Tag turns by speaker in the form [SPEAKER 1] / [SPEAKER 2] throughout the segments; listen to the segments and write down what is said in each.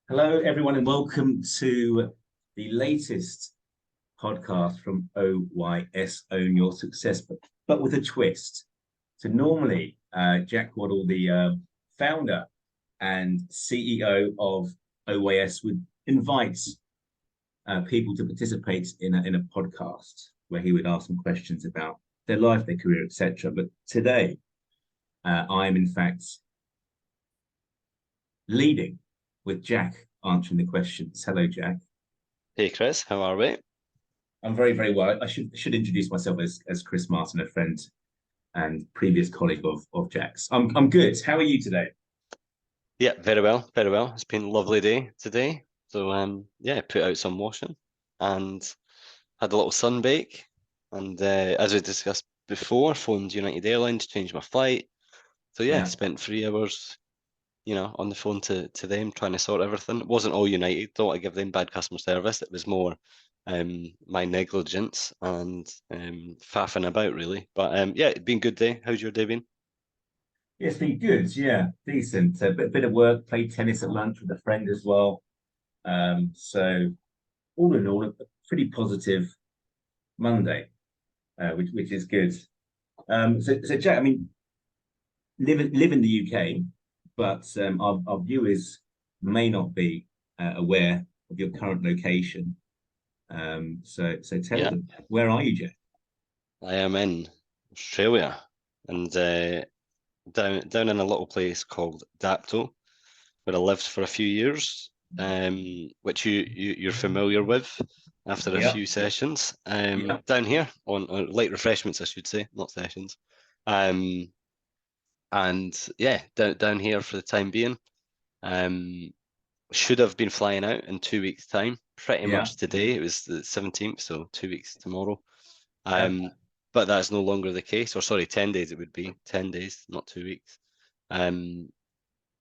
[SPEAKER 1] Hello, everyone, and welcome to the latest podcast from OYS Own Your Success, but with a twist. So normally, Jack Waddell, the founder and CEO of OYS, would invite people to participate in a podcast where he would ask them questions about their life, their career, etc. But today, I am in fact leading with Jack answering the questions. Hello, Jack.
[SPEAKER 2] Hey Chris, how are we?
[SPEAKER 1] I'm very, very well. I should introduce myself as Chris Martin, a friend and previous colleague of Jack's. I'm good. How are you today?
[SPEAKER 2] Yeah, very well, very well. It's been a lovely day today. So yeah, put out some washing and had a little sunbake. And as we discussed before, phoned United Airlines, changed my flight. So yeah,
[SPEAKER 1] Yeah.
[SPEAKER 2] spent 3 hours, on the phone to them trying to sort everything. It wasn't all United, don't want to give them bad customer service. It was more my negligence and faffing about really. But yeah, it's been a good day. How's your day been?
[SPEAKER 1] Yeah, it's been good. Yeah, decent. A bit of work. Played tennis at lunch with a friend as well. So all in all, a pretty positive Monday, which is good. So Jack, I mean, live in the UK, but our viewers may not be aware of your current location. So tell
[SPEAKER 2] Yeah,
[SPEAKER 1] them, where are you, Jack?
[SPEAKER 2] I am in Australia and down in a little place called Dapto, where I lived for a few years, which you're familiar with after a
[SPEAKER 1] Yeah,
[SPEAKER 2] few sessions.
[SPEAKER 1] yeah,
[SPEAKER 2] Down here on late refreshments, I should say, not sessions. Um, and yeah, down here for the time being. Um, should have been flying out in 2 weeks' time. Pretty
[SPEAKER 1] yeah,
[SPEAKER 2] much today. It was the 17th, so 2 weeks tomorrow.
[SPEAKER 1] yeah.
[SPEAKER 2] But that's no longer the case. Or sorry, 10 days it would be. 10 days, not 2 weeks. Um,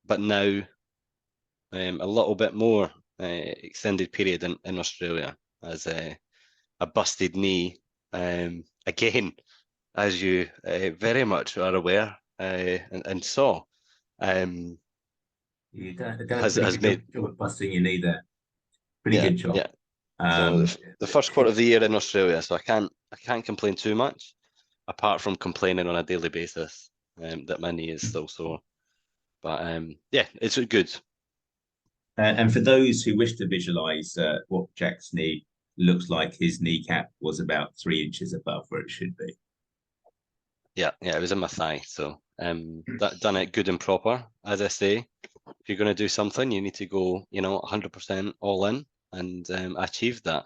[SPEAKER 2] but now a little bit more extended period in Australia as a busted knee. Again, as you very much are aware and saw, um,
[SPEAKER 1] You've done a pretty
[SPEAKER 2] has
[SPEAKER 1] good
[SPEAKER 2] made,
[SPEAKER 1] job of busting your knee there. Pretty
[SPEAKER 2] yeah,
[SPEAKER 1] good job.
[SPEAKER 2] yeah. So
[SPEAKER 1] Um,
[SPEAKER 2] the first quarter of the year in Australia, so I can't complain too much, apart from complaining on a daily basis that my knee is still sore. But yeah, it's good.
[SPEAKER 1] and for those who wish to visualize what Jack's knee looks like, his kneecap was about 3 inches above where it should be.
[SPEAKER 2] Yeah, yeah, it was in my thigh. So that done it good and proper. As I say, if you're going to do something, you need to go, 100% all in, and I achieved that.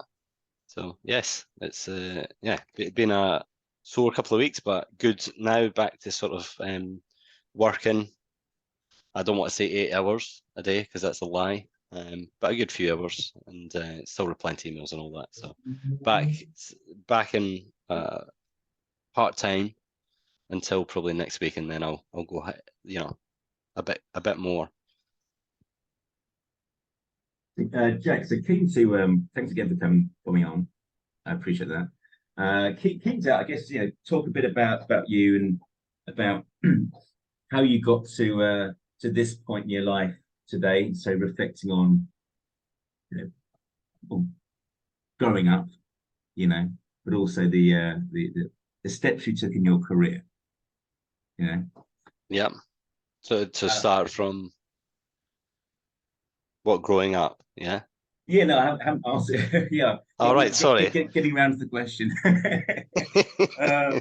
[SPEAKER 2] So yes, it's yeah, it's been a sore couple of weeks, but good now. Back to sort of working. I don't want to say 8 hours a day because that's a lie, but a good few hours, and still replying to emails and all that. So back back in part time until probably next week, and then I'll go, a bit more.
[SPEAKER 1] Jack, so keen to thanks again for coming on. I appreciate that. Keen to, I guess, talk a bit about you and about how you got to this point in your life today. So reflecting on, you know, well, growing up, but also the steps you took in your career. You know,
[SPEAKER 2] Yeah. So to
[SPEAKER 1] uh,
[SPEAKER 2] start from what growing up, yeah.
[SPEAKER 1] yeah, no, I haven't asked it. Yeah,
[SPEAKER 2] All right, sorry.
[SPEAKER 1] getting around to the question. uh,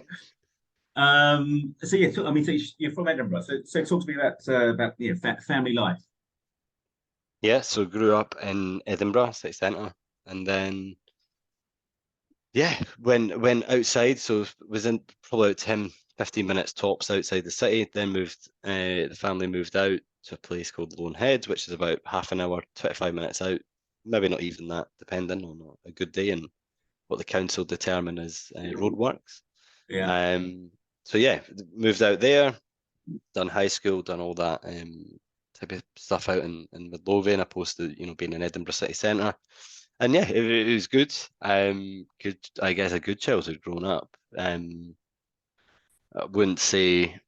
[SPEAKER 1] so yeah, I mean, so you're from Edinburgh. So talk to me about family life.
[SPEAKER 2] Yeah, so grew up in Edinburgh city centre, and then yeah, went outside. So was in probably about 10, 15 minutes tops outside the city. Then the family moved out to a place called Lone Head, which is about half an hour, 25 minutes out. Maybe not even that, depending on a good day and what the council determine as roadworks.
[SPEAKER 1] Yeah,
[SPEAKER 2] Um, so yeah, moved out there, done high school, done all that type of stuff out in Midlothian, opposed to being in Edinburgh city centre. And yeah, it was good. Good, I guess, a good childhood growing up. I wouldn't say,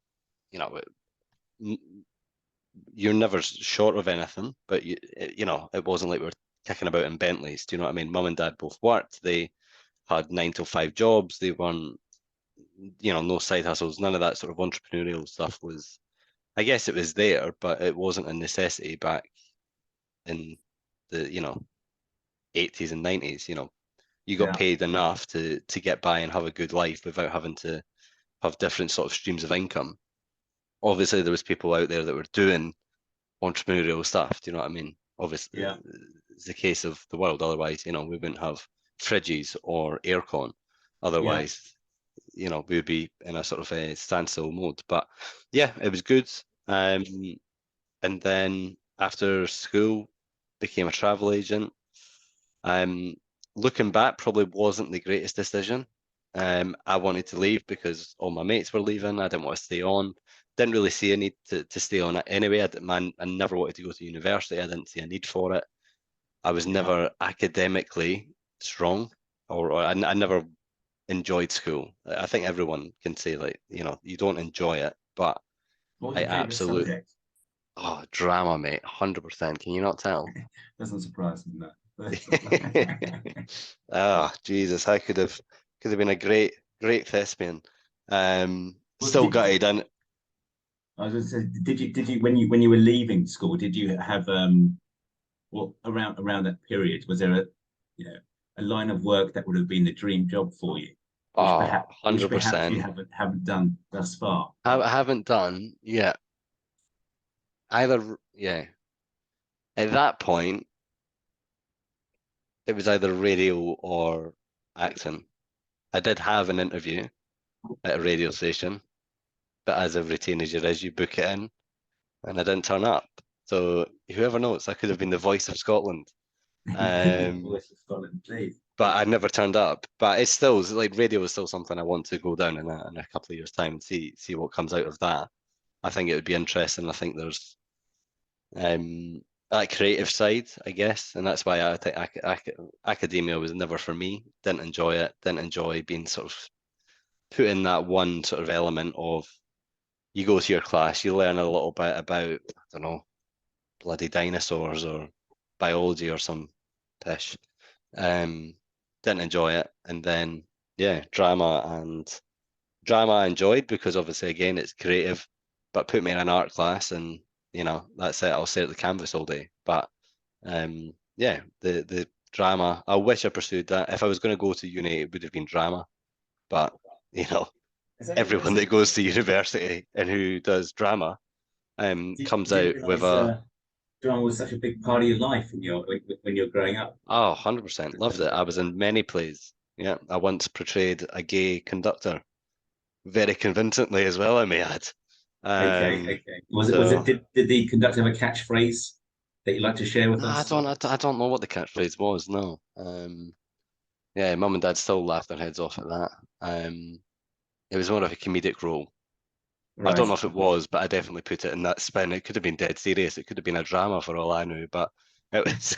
[SPEAKER 2] you know, you're never short of anything, but you know, it wasn't like we were kicking about in Bentleys. Do you know what I mean? Mum and dad both worked. They had 9 to 5 jobs. They weren't, you know, no side hustles. None of that sort of entrepreneurial stuff was. I guess it was there, but it wasn't a necessity back in the, you know, 80s and 90s. You know, you got
[SPEAKER 1] Yeah.
[SPEAKER 2] paid enough to get by and have a good life without having to have different sort of streams of income. Obviously, there was people out there that were doing entrepreneurial stuff. Do you know what I mean? Obviously,
[SPEAKER 1] Yeah.
[SPEAKER 2] it's the case of the world. Otherwise, you know, we wouldn't have fridges or aircon.
[SPEAKER 1] Yeah.
[SPEAKER 2] Otherwise, you know, we would be in a sort of a standstill mode. But yeah, it was good. And then after school, became a travel agent. Um, Looking back, probably wasn't the greatest decision. I wanted to leave because all my mates were leaving. I didn't want to stay on. Didn't really see a need to stay on it anyway. I never wanted to go to university. I didn't see a need for it. I was
[SPEAKER 1] Yeah.
[SPEAKER 2] never academically strong, or I never enjoyed school. I think everyone can say, like, you know, you don't enjoy it, but
[SPEAKER 1] What was
[SPEAKER 2] I
[SPEAKER 1] your favorite
[SPEAKER 2] absolutely,
[SPEAKER 1] subject?
[SPEAKER 2] oh, drama, mate, 100%. Can you not tell?
[SPEAKER 1] Doesn't surprise me, that.
[SPEAKER 2] Oh, Jesus, I could have been a great thespian.
[SPEAKER 1] Well,
[SPEAKER 2] Still gutted, and
[SPEAKER 1] I was gonna say, did you when you were leaving school, did you have well, around that period, was there a, you know, a line of work that would have been the dream job for you,
[SPEAKER 2] oh,
[SPEAKER 1] which perhaps you
[SPEAKER 2] 100%.
[SPEAKER 1] haven't done thus far?
[SPEAKER 2] I haven't done yet either. Yeah, at that point, it was either radio or acting. I did have an interview at a radio station, but as every teenager is, you book it in, and I didn't turn up. So whoever knows, I could have been the voice of Scotland.
[SPEAKER 1] You could be the
[SPEAKER 2] Um,
[SPEAKER 1] voice of Scotland, please.
[SPEAKER 2] but I never turned up. But it's still like radio is still something I want to go down in a couple of years' time and see what comes out of that. I think it would be interesting. I think there's that creative side, I guess, and that's why I think academia was never for me. Didn't enjoy it. Didn't enjoy being sort of put in that one sort of element of you go to your class, you learn a little bit about, I don't know, bloody dinosaurs or biology or some pish. Um, didn't enjoy it, and then yeah, drama I enjoyed because obviously again it's creative, but put me in an art class and you know that's it. I'll stare at the canvas all day. But yeah, the drama. I wish I pursued that. If I was going to go to uni, it would have been drama. But you know,
[SPEAKER 1] Is
[SPEAKER 2] everyone
[SPEAKER 1] it,
[SPEAKER 2] that goes to university and who does drama comes
[SPEAKER 1] didn't
[SPEAKER 2] out with
[SPEAKER 1] realize
[SPEAKER 2] a
[SPEAKER 1] drama was such a big part of your life when you're growing up.
[SPEAKER 2] oh, 100% loved it. I was in many plays. Yeah, I once portrayed a gay conductor very convincingly as well, I may add.
[SPEAKER 1] Okay,
[SPEAKER 2] Um,
[SPEAKER 1] okay.
[SPEAKER 2] so
[SPEAKER 1] Did the conductor have a catchphrase that you'd like to share with
[SPEAKER 2] no,
[SPEAKER 1] us?
[SPEAKER 2] I don't know what the catchphrase was. No. Yeah, mum and dad still laughed their heads off at that. It was more of a comedic role. I don't
[SPEAKER 1] Right.
[SPEAKER 2] know if it was, but I definitely put it in that spin. It could have been dead serious. It could have been a drama for all I knew, but it was,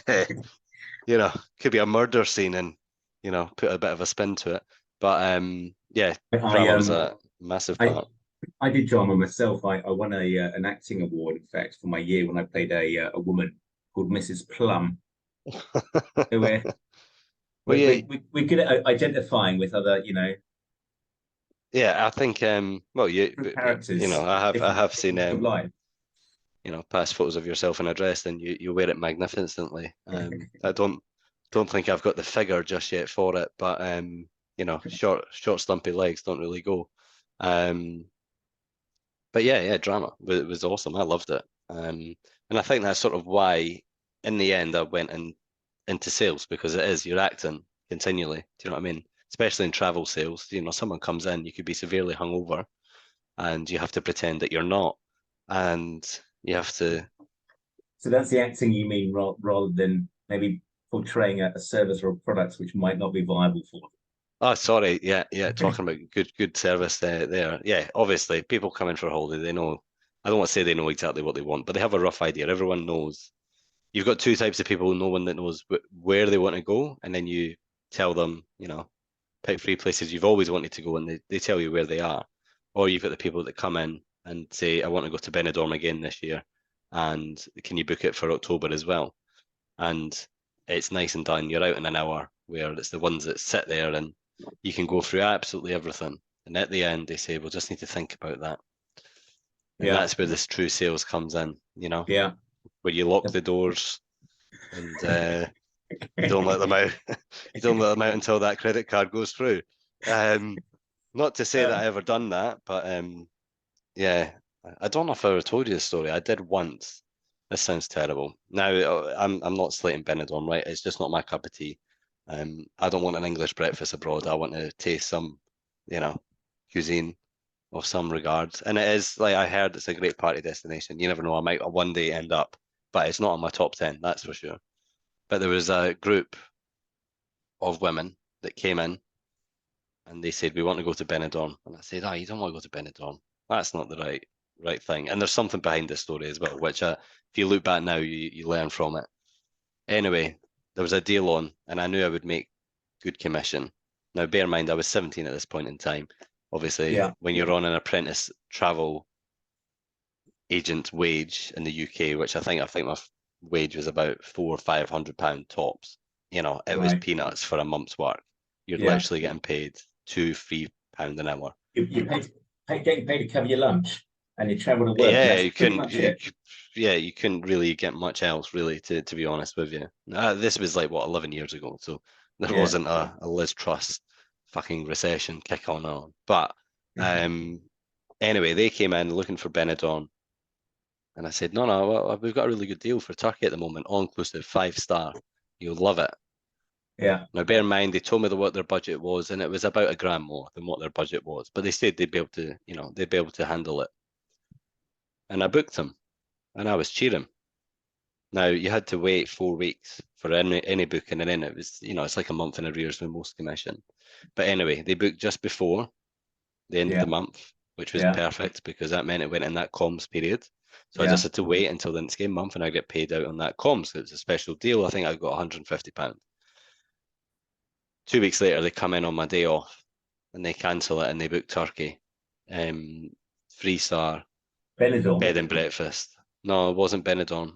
[SPEAKER 2] you know, could be a murder scene and, you know, put a bit of a spin to it. But yeah,
[SPEAKER 1] I
[SPEAKER 2] drama was a massive
[SPEAKER 1] I
[SPEAKER 2] part.
[SPEAKER 1] I did drama myself. I won a an acting award, in fact, for my year when I played a woman called Mrs. Plum, who
[SPEAKER 2] Well, yeah,
[SPEAKER 1] we're good at identifying with other,
[SPEAKER 2] yeah, I think well,
[SPEAKER 1] different
[SPEAKER 2] you know,
[SPEAKER 1] characters,
[SPEAKER 2] I
[SPEAKER 1] different
[SPEAKER 2] have seen
[SPEAKER 1] different walks of life.
[SPEAKER 2] you know, past photos of yourself in a dress, and you wear it magnificently. I don't think I've got the figure just yet for it, but you know, short stumpy legs don't really go. Um, but yeah, drama was awesome. I loved it. And I think that's sort of why, in the end, I went into sales because it is you're acting continually. Do you know what I mean? Especially in travel sales, you know, someone comes in, you could be severely hungover, and you have to pretend that you're not, and you have to.
[SPEAKER 1] So that's the acting you mean, rather than maybe portraying a service or a product which might not be viable for
[SPEAKER 2] Oh, sorry. Yeah. Talking about good service there. Yeah, obviously, people come in for a holiday. They know. I don't want to say they know exactly what they want, but they have a rough idea. Everyone knows. You've got two types of people. No one that knows where they want to go, and then you tell them, you know, pick three places you've always wanted to go, and they tell you where they are. Or you've got the people that come in and say, I want to go to Benidorm again this year, and can you book it for October as well? And it's nice and done. You're out in an hour, where it's the ones that sit there and you can go through absolutely everything. And at the end, they say, we'll just need to think about that. And
[SPEAKER 1] Yeah.
[SPEAKER 2] that's where this true sales comes in,
[SPEAKER 1] Yeah.
[SPEAKER 2] where you lock the doors and you don't let them out. You don't let them out until that credit card goes through. Not to say that I ever done that, but yeah, I don't know if I ever told you the story. I did once. This sounds terrible. Now, I'm not slating Benidorm, right? It's just not my cup of tea. I don't want an English breakfast abroad. I want to taste some, cuisine of some regards. And it is, like, I heard it's a great party destination. You never know, I might one day end up, but it's not on my top 10, that's for sure. But there was a group of women that came in and they said, we want to go to Benidorm. And I said, you don't want to go to Benidorm. That's not the right thing. And there's something behind this story as well, which if you look back now, you learn from it. Anyway, there was a deal on, and I knew I would make good commission. Now, bear in mind, I was 17 at this point in time. Obviously, when you're on an apprentice travel agent wage in the UK, which I think my wage was about £400 or £500 tops. It was peanuts for a month's work. You're literally getting paid £2-3 an hour.
[SPEAKER 1] You getting paid to cover your lunch, and you travel to work.
[SPEAKER 2] Yeah, you couldn't really get much else, really, to be honest with you. This was like 11 years ago, so there wasn't a Liz Truss fucking recession kick on. But anyway, they came in looking for Benidorm, and I said, no, we've got a really good deal for Turkey at the moment, all inclusive, 5-star. You'll love it.
[SPEAKER 1] Yeah.
[SPEAKER 2] Now, bear in mind, they told me what their budget was, and it was about £1,000 more than what their budget was. But they said they'd be able to handle it. And I booked them, and I was cheering. Now, you had to wait 4 weeks for any booking, and then it was, it's like a month in arrears with most commission. But anyway, they booked just before the end of the month, which was perfect because that meant it went in that comms period. So I just had to wait until the next game month, and I get paid out on that comms. So it was a special deal. I think I got £150. 2 weeks later, they come in on my day off, and they cancel it, and they book Turkey, 3-star
[SPEAKER 1] Benidorm
[SPEAKER 2] bed and breakfast. No, it wasn't Benidorm.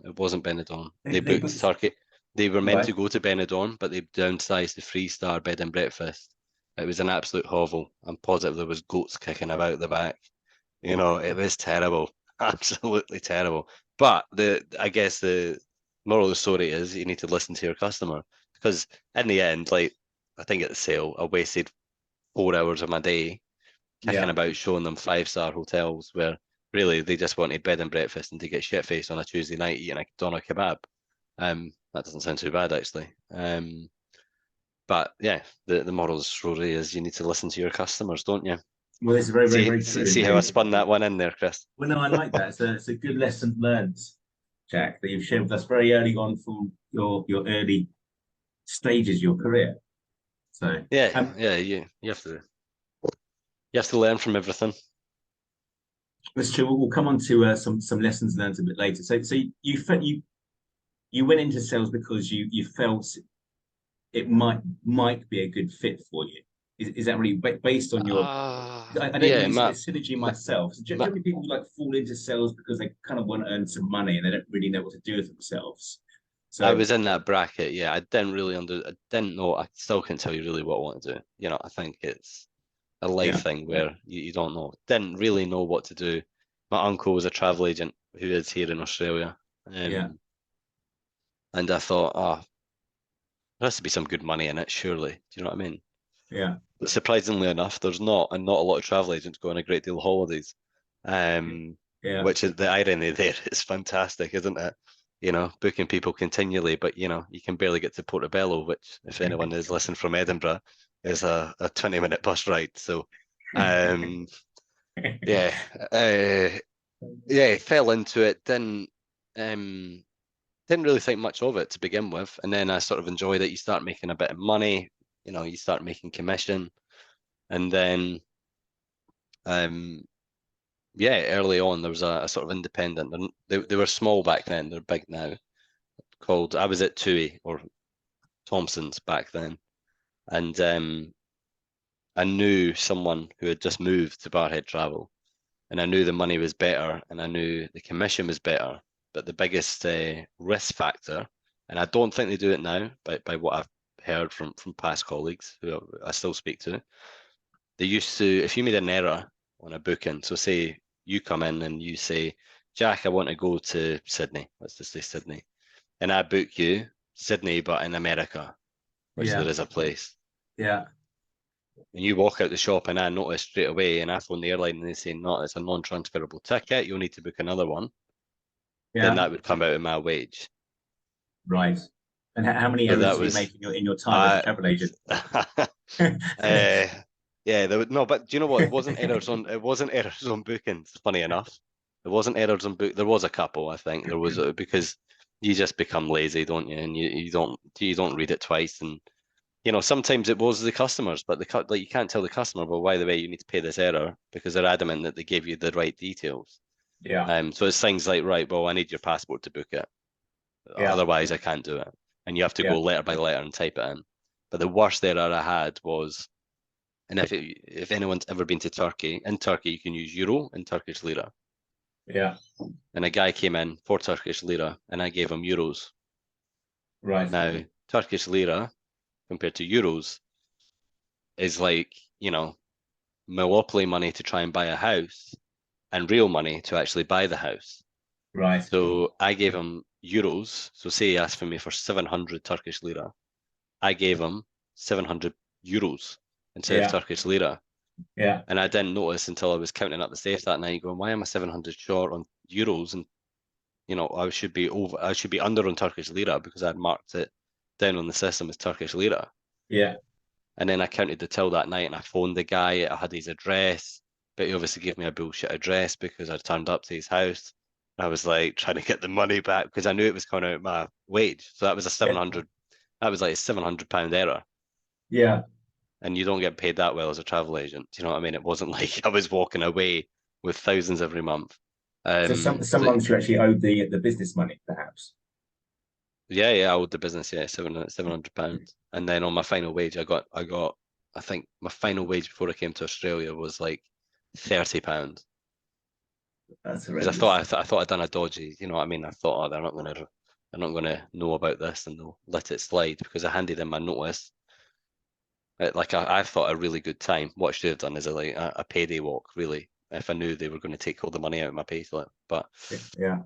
[SPEAKER 2] They booked Turkey. They were meant to go to Benidorm, but they downsized the 3-star bed and breakfast. It was an absolute hovel. I'm positive there was goats kicking about the back. It was terrible, absolutely terrible. But I guess the moral of the story is you need to listen to your customer, because in the end, like, I think at the sale, I wasted 4 hours of my day kicking about showing them 5-star hotels where really they just wanted bed and breakfast and to get shit faced on a Tuesday night eating a doner kebab. That doesn't sound too bad, actually. But yeah, the moral of the story is you need to listen to your customers, don't you?
[SPEAKER 1] Well, it's very, very, very true.
[SPEAKER 2] See how I spun that one in there, Chris?
[SPEAKER 1] Well, no, I like that. It's a good lesson learned, Jack, that you've shared with us very early on from your early stages of your career. So
[SPEAKER 2] you have to learn from everything.
[SPEAKER 1] That's true. We'll come on to some lessons learned a bit later. So you went into sales because you felt it might be a good fit for you. Is that really based on your? I don't really see a synergy myself. So generally, people like fall into sales because they kind of want to earn some money and they don't really know what to do with themselves. So
[SPEAKER 2] I was in that bracket. Yeah, I didn't know. I still can't tell you really what I want to do. I think it's a life thing where you don't know. Didn't really know what to do. My uncle was a travel agent who is here in Australia. And I thought, there has to be some good money in it, surely. Do you know what I mean?
[SPEAKER 1] Yeah.
[SPEAKER 2] But surprisingly enough, there's not a lot of travel agents go on a great deal of holidays. Which is the irony there. It's fantastic, isn't it? Booking people continually, but you can barely get to Portobello, which, if anyone is listening from Edinburgh, is a 20-minute bus ride. So fell into it, didn't really think much of it to begin with, and then I sort of enjoyed it. You start making a bit of money, you start making commission, and then early on there was a sort of independent, and they were small back then, they're big now, I was at TUI or Thompson's back then, and I knew someone who had just moved to Barhead Travel, and I knew the money was better, and I knew the commission was better, but the biggest risk factor, and I don't think they do it now, by what I've heard from past colleagues who I still speak to, they used to, if you made an error on a booking, so say you come in and you say, Jack, I want to go to Sydney. Let's just say Sydney. And I book you Sydney, but in America, which
[SPEAKER 1] Yeah.
[SPEAKER 2] there is a place.
[SPEAKER 1] Yeah.
[SPEAKER 2] And you walk out the shop and I notice straight away, and I phone the airline and they say, no, it's a non-transferable ticket. You'll need to book another one. Then
[SPEAKER 1] Yeah.
[SPEAKER 2] that would come out of my wage.
[SPEAKER 1] Right. And how many
[SPEAKER 2] So
[SPEAKER 1] errors
[SPEAKER 2] that
[SPEAKER 1] did you
[SPEAKER 2] was,
[SPEAKER 1] make in your time as a
[SPEAKER 2] uh,
[SPEAKER 1] travel agent?
[SPEAKER 2] yeah, no, but do you know what? It wasn't errors on, it wasn't errors on bookings, funny enough. It wasn't errors on book. There was a couple, I think. There was because you just become lazy, don't you? And you don't read it twice. And sometimes it was the customers, but like you can't tell the customer, well, by the way, you need to pay this error because they're adamant that they gave you the right details.
[SPEAKER 1] Yeah.
[SPEAKER 2] So it's things like, right, well, I need your passport to book it.
[SPEAKER 1] Yeah.
[SPEAKER 2] Otherwise, I can't do it. And you have to
[SPEAKER 1] Yeah.
[SPEAKER 2] go letter by letter and type it in. But the worst error I had was, and if anyone's ever been to Turkey, in Turkey you can use euro and Turkish lira.
[SPEAKER 1] Yeah.
[SPEAKER 2] And a guy came in for Turkish lira, and I gave him euros.
[SPEAKER 1] Right.
[SPEAKER 2] Now, Turkish lira compared to euros is like, monopoly money to try and buy a house and real money to actually buy the house.
[SPEAKER 1] Right.
[SPEAKER 2] So I gave him euros. So say he asked for me for 700 Turkish lira. I gave him 700 euros instead of
[SPEAKER 1] Yeah.
[SPEAKER 2] Turkish lira.
[SPEAKER 1] Yeah.
[SPEAKER 2] And I didn't notice until I was counting up the safe that night, going, why am I 700 short on euros? And I should be under on Turkish lira because I'd marked it down on the system as Turkish lira.
[SPEAKER 1] Yeah.
[SPEAKER 2] And then I counted the till that night and I phoned the guy. I had his address, but he obviously gave me a bullshit address because I turned up to his house. I was like trying to get the money back because I knew it was coming out of my wage. So that was that was like a £700 error.
[SPEAKER 1] Yeah.
[SPEAKER 2] And you don't get paid that well as a travel agent. Do you know what I mean? It wasn't like I was walking away with thousands every month.
[SPEAKER 1] So some
[SPEAKER 2] So
[SPEAKER 1] months you actually owed the business money, perhaps.
[SPEAKER 2] yeah, I owed the business, yeah, £700. And then on my final wage, I think my final wage before I came to Australia was like £30.
[SPEAKER 1] That's
[SPEAKER 2] Because
[SPEAKER 1] horrendous.
[SPEAKER 2] I thought I'd done a dodgy, you know what I mean? I thought, oh, they're not gonna know about this and they'll let it slide because I handed in my notice. Like I thought a really good time. What I should have done is a payday walk, really, if I knew they were going to take all the money out of my payslip. But
[SPEAKER 1] Yeah.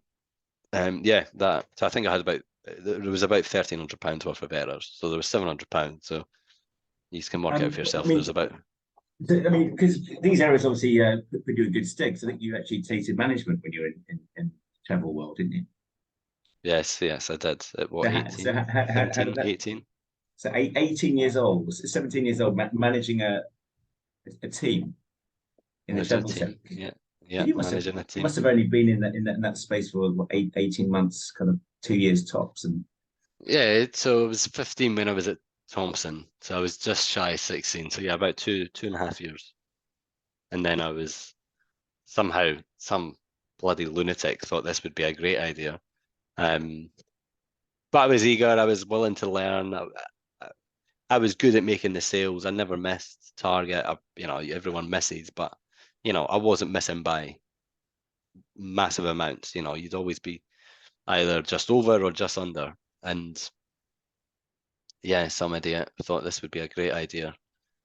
[SPEAKER 2] yeah, so I think I had there was about £1,300 worth of errors. So there was £700. So you can work out for
[SPEAKER 1] I
[SPEAKER 2] yourself. There was
[SPEAKER 1] mean,
[SPEAKER 2] about
[SPEAKER 1] because these areas obviously put you in good stead. So I think you actually tasted management when you were in travel world, didn't you?
[SPEAKER 2] yes, I did at
[SPEAKER 1] So,
[SPEAKER 2] what,
[SPEAKER 1] how did that?
[SPEAKER 2] 18?
[SPEAKER 1] So 18 years old, 17 years old, managing a team in the
[SPEAKER 2] Managing a
[SPEAKER 1] travel
[SPEAKER 2] team.
[SPEAKER 1] sector.
[SPEAKER 2] Yeah,
[SPEAKER 1] You
[SPEAKER 2] managing a team.
[SPEAKER 1] must have only been in that space for what, 18 months, kind of 2 years tops. And
[SPEAKER 2] Yeah, so it was 15 when I was at Thompson. So I was just shy of 16. So yeah, about two and a half years. And then I was somehow some bloody lunatic thought this would be a great idea. But I was eager. I was willing to learn. I was good at making the sales. I never missed target. Everyone misses, but I wasn't missing by massive amounts. You'd always be either just over or just under. And yeah, some idiot thought this would be a great idea.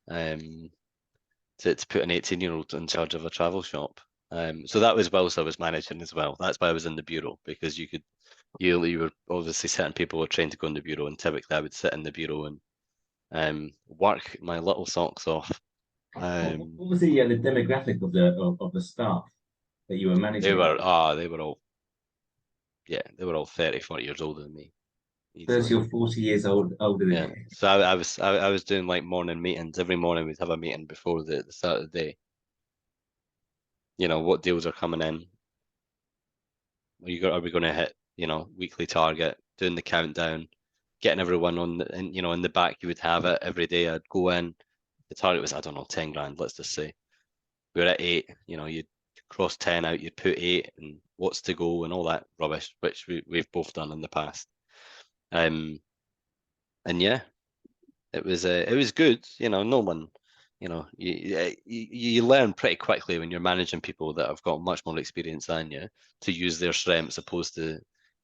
[SPEAKER 2] To put an 18-year-old in charge of a travel shop. So that was whilst I was managing as well. That's why I was in the bureau, because you were obviously certain people were trained to go in the bureau, and typically I would sit in the bureau and work my little socks off.
[SPEAKER 1] what was the demographic of the staff that you were
[SPEAKER 2] They
[SPEAKER 1] managing?
[SPEAKER 2] were they were all 30, 40 years older than me,
[SPEAKER 1] 30
[SPEAKER 2] easily.
[SPEAKER 1] or 40 years older than
[SPEAKER 2] Yeah.
[SPEAKER 1] you.
[SPEAKER 2] So I was doing like morning meetings. Every morning we'd have a meeting before the start of the day. What deals are coming in. Are we going to hit, weekly target, doing the countdown, getting everyone in the back. You would have it every day. I'd go in. The target was, I don't know, 10 grand, let's just say. We were at 8, you'd cross 10 out, you'd put 8 and what's to go and all that rubbish, which we've both done in the past. And yeah, it was good. No one, you learn pretty quickly when you're managing people that have got much more experience than you to use their strengths opposed to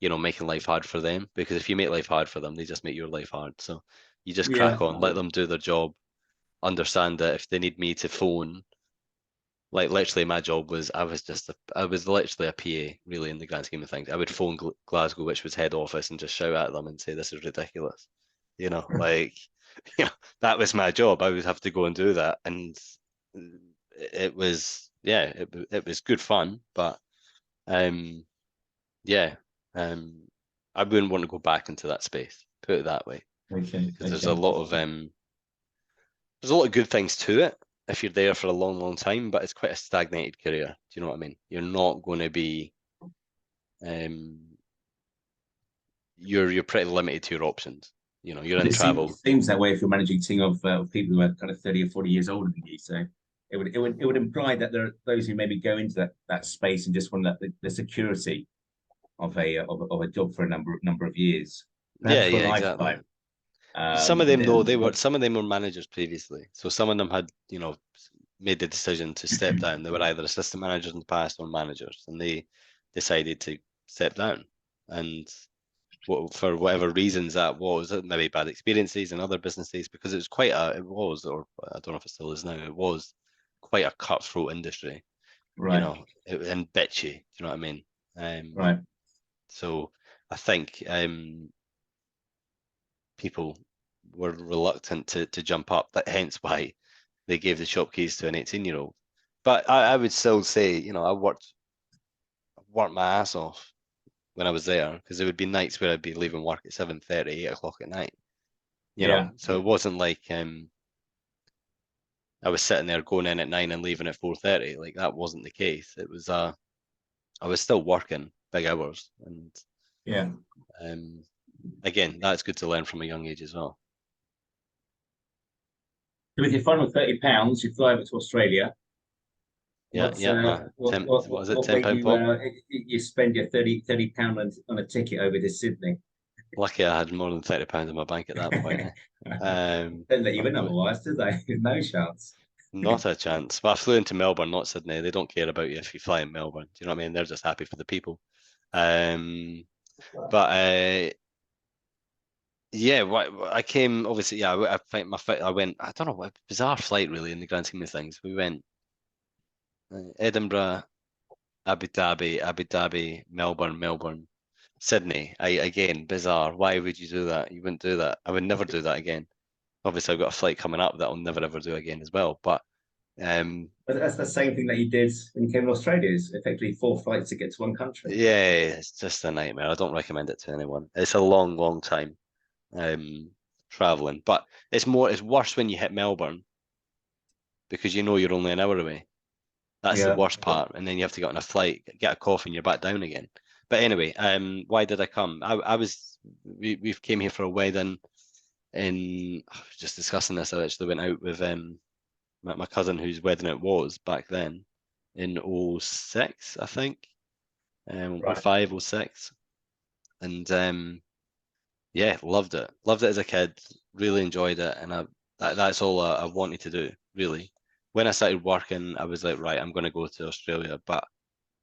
[SPEAKER 2] making life hard for them, because if you make life hard for them, they just make your life hard. So you just
[SPEAKER 1] Yeah.
[SPEAKER 2] crack on, let them do their job, understand that if they need me to phone, like literally my job was, I was literally a PA really in the grand scheme of things. I would phone Glasgow, which was head office, and just shout at them and say, this is ridiculous. Like, that was my job. I would have to go and do that. And it was, yeah, it was good fun, but yeah, I wouldn't want to go back into that space, put it that way,
[SPEAKER 1] Okay.
[SPEAKER 2] because there's a lot of good things to it if you're there for a long, long time, but it's quite a stagnated career. Do you know what I mean? You're not going to be, you're pretty limited to your options. You're in
[SPEAKER 1] It
[SPEAKER 2] travel.
[SPEAKER 1] seems that way if you're managing a team of people who are kind of 30 or 40 years older than you. So it would imply that there are those who maybe go into that space and just want the security of a job for a number of years, perhaps
[SPEAKER 2] Yeah,
[SPEAKER 1] for a
[SPEAKER 2] yeah, exactly.
[SPEAKER 1] lifetime.
[SPEAKER 2] Some of them though, some of them were managers previously. So some of them had, made the decision to step down. They were either assistant managers in the past or managers, and they decided to step down. And for whatever reasons that was, maybe bad experiences in other businesses, because it was, or I don't know if it still is now, it was quite a cutthroat industry,
[SPEAKER 1] Right.
[SPEAKER 2] And bitchy. Do you know what I mean?
[SPEAKER 1] Right.
[SPEAKER 2] So I think people were reluctant to jump up. Hence why they gave the shop keys to an 18-year-old. But I would still say, I worked my ass off when I was there, because there would be nights where I'd be leaving work at 7:30, 8 o'clock at night.
[SPEAKER 1] Yeah.
[SPEAKER 2] So it wasn't like I was sitting there going in at 9 and leaving at 4:30. Like, that wasn't the case. It was I was still working big hours, and
[SPEAKER 1] Yeah.
[SPEAKER 2] again, that's good to learn from a young age as well.
[SPEAKER 1] So with your final £30, you fly over to Australia.
[SPEAKER 2] Yeah, what was it, £10 pop?
[SPEAKER 1] You spend your £30 on a ticket over to Sydney.
[SPEAKER 2] Lucky I had more than £30 in my bank at that point.
[SPEAKER 1] Don't let you in otherwise, do they? No chance.
[SPEAKER 2] Not a chance. But I flew into Melbourne, not Sydney. They don't care about you if you fly in Melbourne. Do you know what I mean? They're just happy for the people. But yeah, I came obviously. Yeah, I think I went. I don't know, what bizarre flight really in the grand scheme of things. We went Edinburgh, Abu Dhabi, Melbourne, Sydney. Again, bizarre. Why would you do that? You wouldn't do that. I would never do that again. Obviously, I've got a flight coming up that I'll never ever do again as well. But
[SPEAKER 1] But that's the same thing that you did when you came to Australia, is effectively 4 flights to get to one country.
[SPEAKER 2] yeah, it's just a nightmare. I don't recommend it to anyone. It's a long, long time traveling, but it's worse when you hit Melbourne, because you're only an hour away. That's the
[SPEAKER 1] Yeah.
[SPEAKER 2] worst part, and then you have to get on a flight, get a coffee, and you're back down again. But anyway, why did I come? We came here for a wedding. I was just discussing this. I actually went out with my cousin, whose wedding it was back then in 06, I think,
[SPEAKER 1] Right.
[SPEAKER 2] 05, 06, and yeah, loved it as a kid, really enjoyed it, and that's all I wanted to do, really. When I started working, I was like, right, I'm going to go to Australia, but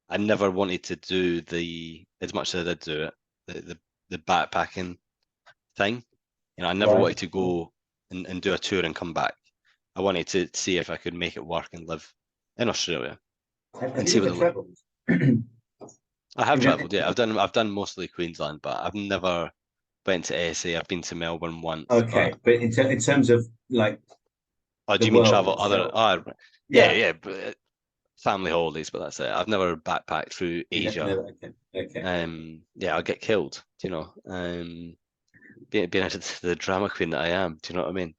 [SPEAKER 2] I never wanted to do as much as I did do it, the backpacking thing. I never wanted to go and do a tour and come back. I wanted to see if I could make it work and live in Australia
[SPEAKER 1] Have
[SPEAKER 2] and see
[SPEAKER 1] you
[SPEAKER 2] what
[SPEAKER 1] ever travelled?
[SPEAKER 2] I have travelled. Yeah, I've done mostly Queensland, but I've never went to SA. I've been to Melbourne once.
[SPEAKER 1] Okay, but in terms of like
[SPEAKER 2] Oh, do
[SPEAKER 1] the
[SPEAKER 2] you mean
[SPEAKER 1] world
[SPEAKER 2] travel
[SPEAKER 1] itself,
[SPEAKER 2] yeah,
[SPEAKER 1] yeah,
[SPEAKER 2] yeah, but family holidays, but that's it. I've never backpacked through Asia.
[SPEAKER 1] never. Okay.
[SPEAKER 2] Yeah, I'll get killed. Being the drama queen that I am. Do you know what I mean?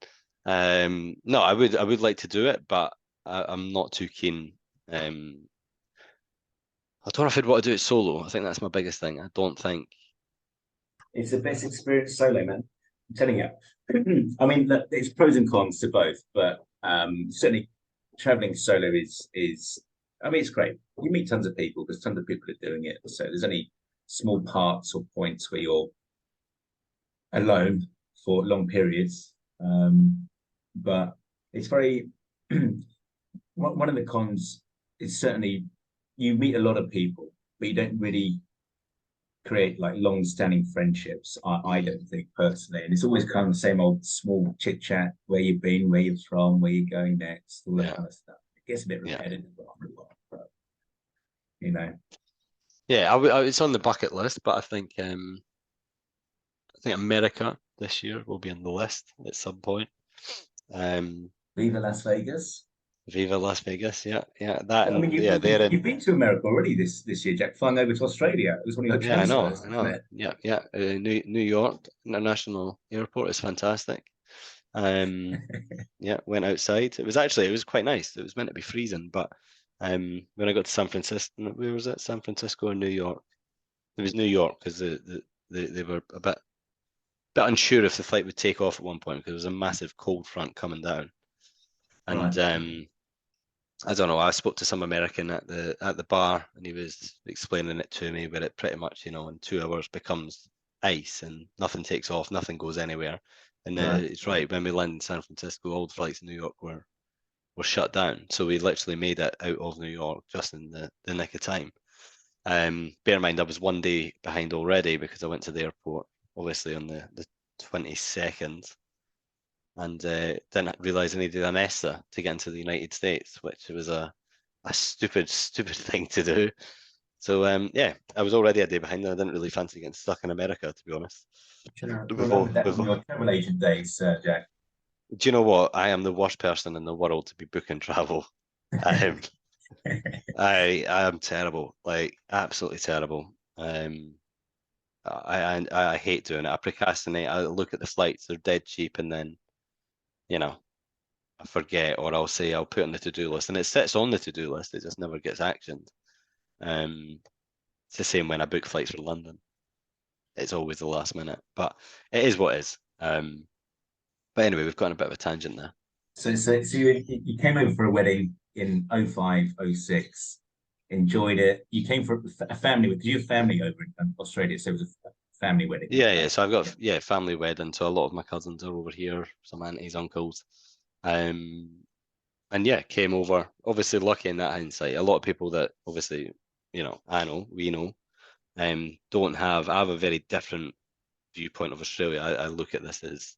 [SPEAKER 2] No, I would like to do it, but I'm not too keen. I don't know if I'd want to do it solo. I think that's my biggest thing. I don't think.
[SPEAKER 1] It's the best experience solo, man. I'm telling you. I mean, there's pros and cons to both, but certainly traveling solo is. I mean, it's great. You meet tons of people because tons of people are doing it. So there's only small parts or points where you're alone for long periods. But it's very. One of the cons is certainly you meet a lot of people, but you don't really create like long-standing friendships. I don't think personally, and it's always kind of the same old small chit chat. Where you've been, where you're from, where you're going next, all that
[SPEAKER 2] Yeah.
[SPEAKER 1] kind of stuff. It gets a bit
[SPEAKER 2] Yeah.
[SPEAKER 1] repetitive after a while, but you know.
[SPEAKER 2] Yeah, it's on the bucket list, but I think America this year will be on the list at some point.
[SPEAKER 1] Viva Las Vegas.
[SPEAKER 2] Viva Las Vegas, yeah, that,
[SPEAKER 1] I mean,
[SPEAKER 2] and yeah, they're in.
[SPEAKER 1] you've been to America already this year, Jack. Flying over to Australia. It was one of your
[SPEAKER 2] Yeah, I know,
[SPEAKER 1] transfers, wasn't it?
[SPEAKER 2] Yeah. New York International Airport is fantastic. Yeah, went outside. It was quite nice. It was meant to be freezing, but when I got to San Francisco, where was it? San Francisco or New York? It was New York because they were a bit unsure if the flight would take off at one point because there was a massive cold front coming down. And
[SPEAKER 1] Right.
[SPEAKER 2] I don't know, I spoke to some American at the bar and he was explaining it to me where it pretty much, in 2 hours becomes ice and nothing takes off, nothing goes anywhere. And
[SPEAKER 1] Right.
[SPEAKER 2] it's right, when we landed in San Francisco, all the flights in New York were shut down. So we literally made it out of New York just in the nick of time. Bear in mind, I was 1 day behind already because I went to the airport, obviously on the 22nd, and didn't realize I needed an ESTA to get into the United States, which was a stupid thing to do. So yeah, I was already a day behind, and I didn't really fancy getting stuck in America, to be honest.
[SPEAKER 1] Should have
[SPEAKER 2] We've all,
[SPEAKER 1] remembered that
[SPEAKER 2] we've,
[SPEAKER 1] on your travel agent days, Jack.
[SPEAKER 2] do you know what? I am the worst person in the world to be booking travel. Um, I am terrible, like absolutely terrible. I hate doing it. I procrastinate. I look at the flights; they're dead cheap, and then I forget, or I'll say I'll put on the to-do list, and it sits on the to-do list. It just never gets actioned. It's the same when I book flights for London. It's always the last minute, but it is what it is. But anyway, we've got on a bit of a tangent there.
[SPEAKER 1] So you came over for a wedding in 05, 06, enjoyed it. You came for a family. Did you have family over in Australia? So it was a family wedding.
[SPEAKER 2] Yeah. So I've got family wedding. So a lot of my cousins are over here, some aunties, uncles. Um, and yeah, came over. Obviously, lucky in that hindsight. A lot of people that obviously, we know, don't have. I have a very different viewpoint of Australia. I look at this as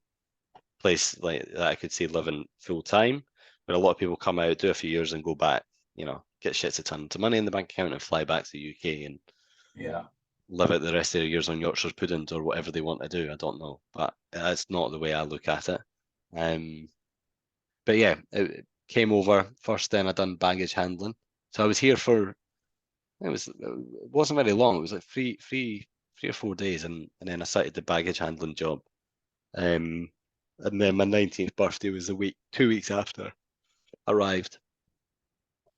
[SPEAKER 2] a place like that I could see living full time, but a lot of people come out, do a few years, and go back. Get shits a ton of money in the bank account and fly back to the UK and
[SPEAKER 1] Yeah.
[SPEAKER 2] live out the rest of their years on Yorkshire puddings or whatever they want to do. I don't know, but that's not the way I look at it. But yeah, it came over first. Then I done baggage handling. So I was here for it wasn't very long. It was like three or 4 days, and then I started the baggage handling job. Um, and then my 19th birthday was 2 weeks after I arrived,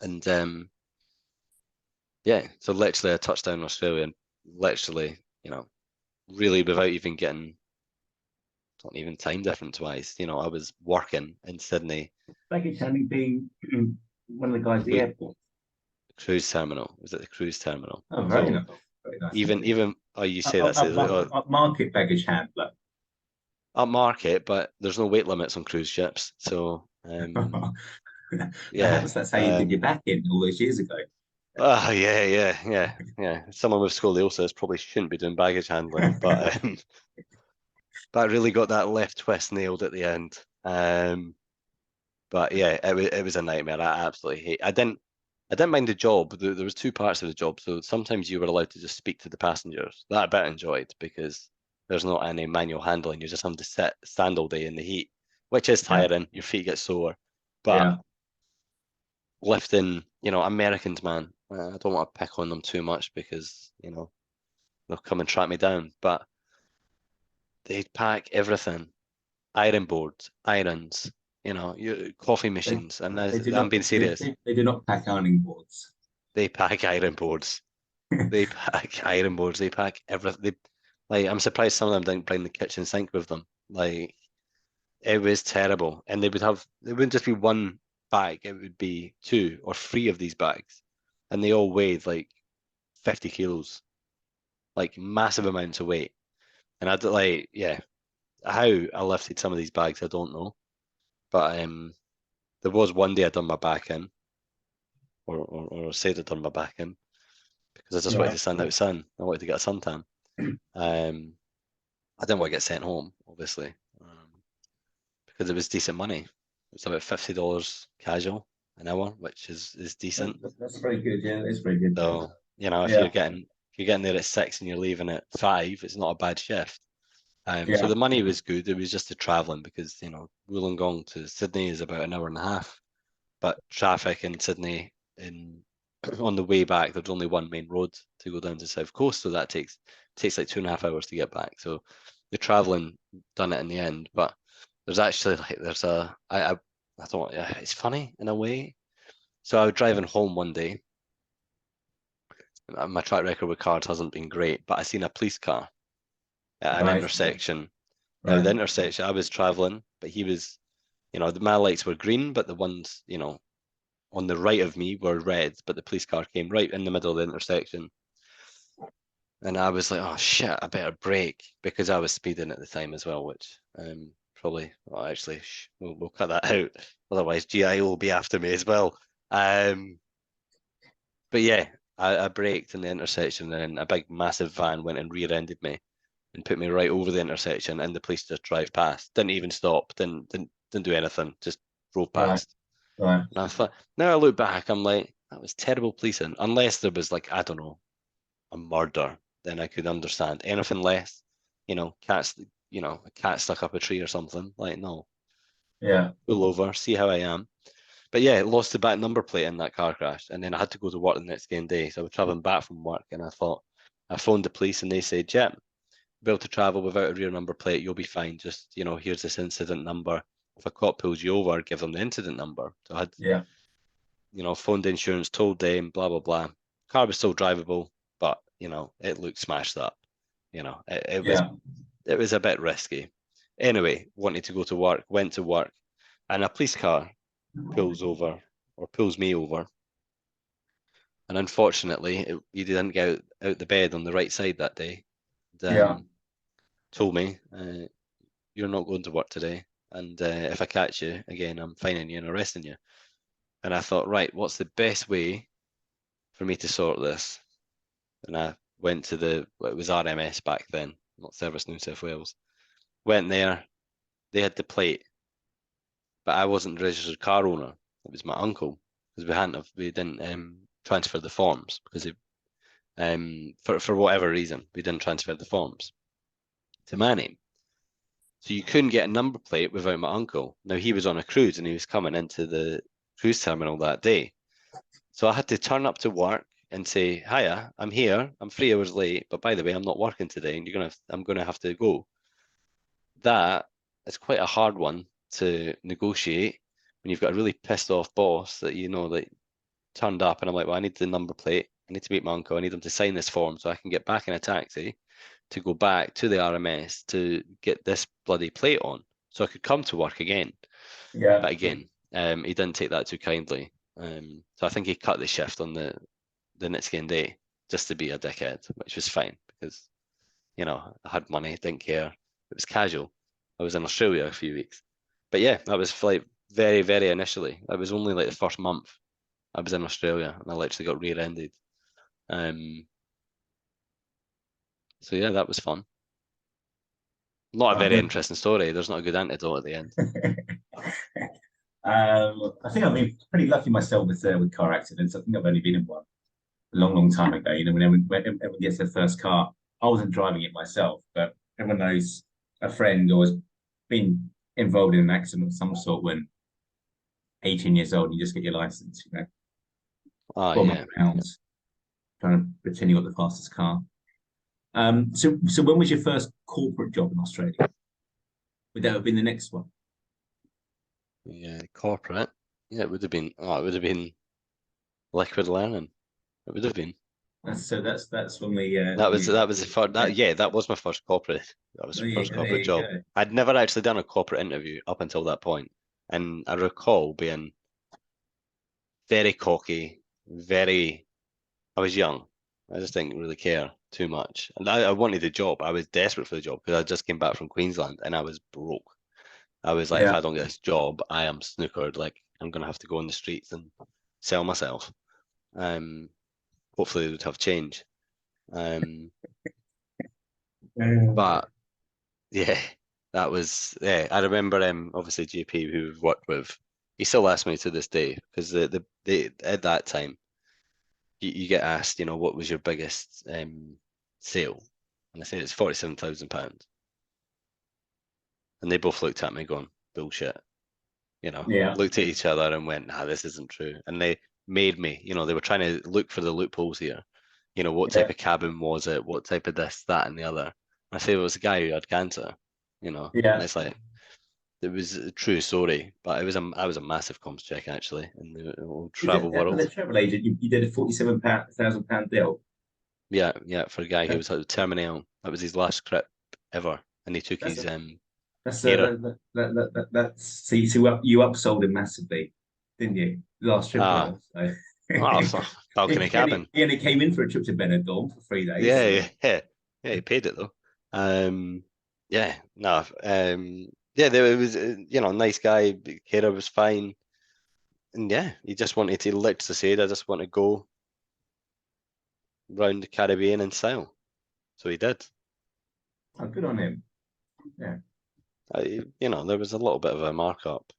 [SPEAKER 2] and yeah, so literally I touched down in Australia, and literally, really without even getting, not even time difference wise, I was working in Sydney.
[SPEAKER 1] Baggage handling being one of the guys at the airport.
[SPEAKER 2] Cruise terminal. It was at the cruise terminal.
[SPEAKER 1] Oh, very
[SPEAKER 2] So
[SPEAKER 1] nice. Very nice.
[SPEAKER 2] even oh, you say that's it.
[SPEAKER 1] Market baggage handler.
[SPEAKER 2] Up market, but there's no weight limits on cruise ships. So yeah,
[SPEAKER 1] Perhaps that's how you did your back in all those years ago.
[SPEAKER 2] yeah. Someone with scoliosis probably shouldn't be doing baggage handling, but but I really got that left twist nailed at the end. But yeah, it was a nightmare. I absolutely hate. I didn't mind the job. There was two parts of the job. So sometimes you were allowed to just speak to the passengers. That I bet enjoyed because there's not any manual handling. You just have to stand all day in the heat, which is tiring. Your feet get sore. But
[SPEAKER 1] Yeah.
[SPEAKER 2] lifting, Americans, man, I don't want to pick on them too much because, they'll come and track me down. But they pack everything. Iron boards, irons, your coffee machines. And I'm being serious.
[SPEAKER 1] They do not pack ironing boards.
[SPEAKER 2] They pack iron boards. They pack iron boards. They pack everything. I'm surprised some of them didn't bring the kitchen sink with them. Like, it was terrible. And it wouldn't just be one bag. It would be 2 or 3 of these bags, and they all weighed like 50 kilos, like massive amounts of weight. And how I lifted some of these bags, I don't know. But there was one day I done my back in, or said I done my back in, because I just wanted to stand out sun. I wanted to get a suntan. I didn't want to get sent home, obviously, because it was decent money. It's about $50 casual an hour, which is decent.
[SPEAKER 1] That's very good. Yeah, it's very good.
[SPEAKER 2] So, you know,
[SPEAKER 1] Yeah,
[SPEAKER 2] if you're getting there at 6 and you're leaving at 5, it's not a bad shift. So
[SPEAKER 1] yeah,
[SPEAKER 2] the money was good. It was just the traveling because, you know, Wollongong to Sydney is about an hour and a half, but traffic in Sydney in on the way back, there's only one main road to go down to South Coast, so that takes like 2.5 hours to get back. So the traveling done it in the end, but there's actually like I thought, yeah, it's funny in a way. So I was driving home one day. My track record with cars hasn't been great, but I seen a police car at an
[SPEAKER 1] right,
[SPEAKER 2] intersection. Now
[SPEAKER 1] right.
[SPEAKER 2] the intersection I was traveling, but he was, you know, my lights were green, but the ones, you know, on the right of me were red, but the police car came right in the middle of the intersection. And I was like, oh shit, I better brake because I was speeding at the time as well, which probably, well, actually, we'll cut that out. Otherwise, GIO will be after me as well. But yeah, I braked in the intersection and a big, massive van went and rear-ended me and put me right over the intersection, and the police just drive past. Didn't even stop, didn't do anything, just drove
[SPEAKER 1] Right,
[SPEAKER 2] past.
[SPEAKER 1] right.
[SPEAKER 2] And I thought, now I look back, I'm like, that was terrible policing. Unless there was like, I don't know, a murder, then I could understand. Anything less, a cat stuck up a tree or something. Like, no,
[SPEAKER 1] Yeah,
[SPEAKER 2] pull over, see how I am. But yeah, lost the back number plate in that car crash, and then I had to go to work the next day. So I was traveling back from work, and I phoned the police, and they said, "Yeah, be able to travel without a rear number plate, you'll be fine. Just, you know, here's this incident number. If a cop pulls you over, give them the incident number." So I had,
[SPEAKER 1] yeah,
[SPEAKER 2] you know, phoned the insurance, told them, blah blah blah. Car was still drivable, but you know, it looked smashed up. You know,
[SPEAKER 1] yeah,
[SPEAKER 2] it was a bit risky. Anyway, wanted to go to work, went to work, and a police car pulls over or pulls me over. And unfortunately, he didn't get out the bed on the right side that day. And,
[SPEAKER 1] yeah,
[SPEAKER 2] told me, "You're not going to work today, and if I catch you again, I'm fining you and arresting you." And I thought, right, what's the best way for me to sort this? And I went to it was RMS back then, not Service New South Wales. Went there, they had the plate, but I wasn't the registered car owner. It was my uncle because we didn't transfer the forms because for whatever reason we didn't transfer the forms to my name. So you couldn't get a number plate without my uncle. Now he was on a cruise and he was coming into the cruise terminal that day. So I had to turn up to work and say, "Hiya, I'm here. I'm 3 hours late, but by the way, I'm not working today, and I'm gonna have to go." That is quite a hard one to negotiate when you've got a really pissed off boss that you know that turned up, and I'm like, "Well, I need the number plate. I need to meet my uncle. I need him to sign this form so I can get back in a taxi to go back to the RMS to get this bloody plate on so I could come to work again."
[SPEAKER 1] yeah,
[SPEAKER 2] But again, he didn't take that too kindly. So I think he cut the shift on the next game day just to be a dickhead, which was fine because, you know, I had money, didn't care. It was casual. I was in Australia a few weeks. But yeah, that was like very, very initially. That was only like the first month I was in Australia and I literally got rear-ended. Um, so yeah, that was fun. Not a
[SPEAKER 1] oh,
[SPEAKER 2] very
[SPEAKER 1] good.
[SPEAKER 2] interesting story. There's not a good antidote at the end.
[SPEAKER 1] I think I've been pretty lucky myself with car accidents. I think I've only been in one a long, long time ago. You know, when everyone gets their first car, I wasn't driving it myself, but everyone knows a friend or has been involved in an accident of some sort when 18 years old, and you just get your license, you know,
[SPEAKER 2] Ah,
[SPEAKER 1] bombing
[SPEAKER 2] yeah.
[SPEAKER 1] around, trying to pretend you got the fastest car. So when was your first corporate job in Australia? Would that have been the next one?
[SPEAKER 2] Yeah, corporate. Yeah, it would have been liquid learning. It would have been.
[SPEAKER 1] That's when
[SPEAKER 2] That was the first that was my first corporate. That was my first
[SPEAKER 1] there
[SPEAKER 2] corporate
[SPEAKER 1] you
[SPEAKER 2] job.
[SPEAKER 1] go.
[SPEAKER 2] I'd never actually done a corporate interview up until that point. And I recall being very cocky, very I was young. I just didn't really care too much. And I wanted the job. I was desperate for the job because I just came back from Queensland and I was broke. I was like, if
[SPEAKER 1] Yeah,
[SPEAKER 2] I don't get this job, I am snookered. Like I'm gonna have to go on the streets and sell myself. Um, hopefully it would have change. Um, But yeah, that was, yeah. I remember obviously GP who we've worked with. He still asks me to this day because the at that time you get asked, what was your biggest sale, and I said it's £47,000, and they both looked at me going bullshit.
[SPEAKER 1] Yeah,
[SPEAKER 2] Looked at each other and went, nah, this isn't true. And they made me, they were trying to look for the loopholes here. What type
[SPEAKER 1] yeah,
[SPEAKER 2] of cabin was it? What type of this, that, and the other? I say it was a guy who had cancer, and
[SPEAKER 1] yeah.
[SPEAKER 2] it's like, it was a true story, but I was a massive comms check actually in the whole
[SPEAKER 1] Is it
[SPEAKER 2] travel
[SPEAKER 1] with a
[SPEAKER 2] world.
[SPEAKER 1] travel agent? You did a £47,000 deal.
[SPEAKER 2] Yeah, yeah, for a guy who
[SPEAKER 1] That,
[SPEAKER 2] was terminally ill. That was his last trip ever. And he took
[SPEAKER 1] that's
[SPEAKER 2] his
[SPEAKER 1] a, that's
[SPEAKER 2] carer.
[SPEAKER 1] that's so you upsold him massively, didn't you? Last trip
[SPEAKER 2] Ah,
[SPEAKER 1] was. So.
[SPEAKER 2] oh, balcony cabin.
[SPEAKER 1] He only came in for a trip to Benidorm for 3 days.
[SPEAKER 2] Yeah,
[SPEAKER 1] So.
[SPEAKER 2] yeah, yeah. Yeah, he paid it though. Um, yeah, no, yeah, there was, nice guy. Carer was fine, and yeah, he just wanted to, let's just say, I just want to go round the Caribbean and sail. So he did.
[SPEAKER 1] Oh, good on him. Yeah.
[SPEAKER 2] There was a little bit of a markup.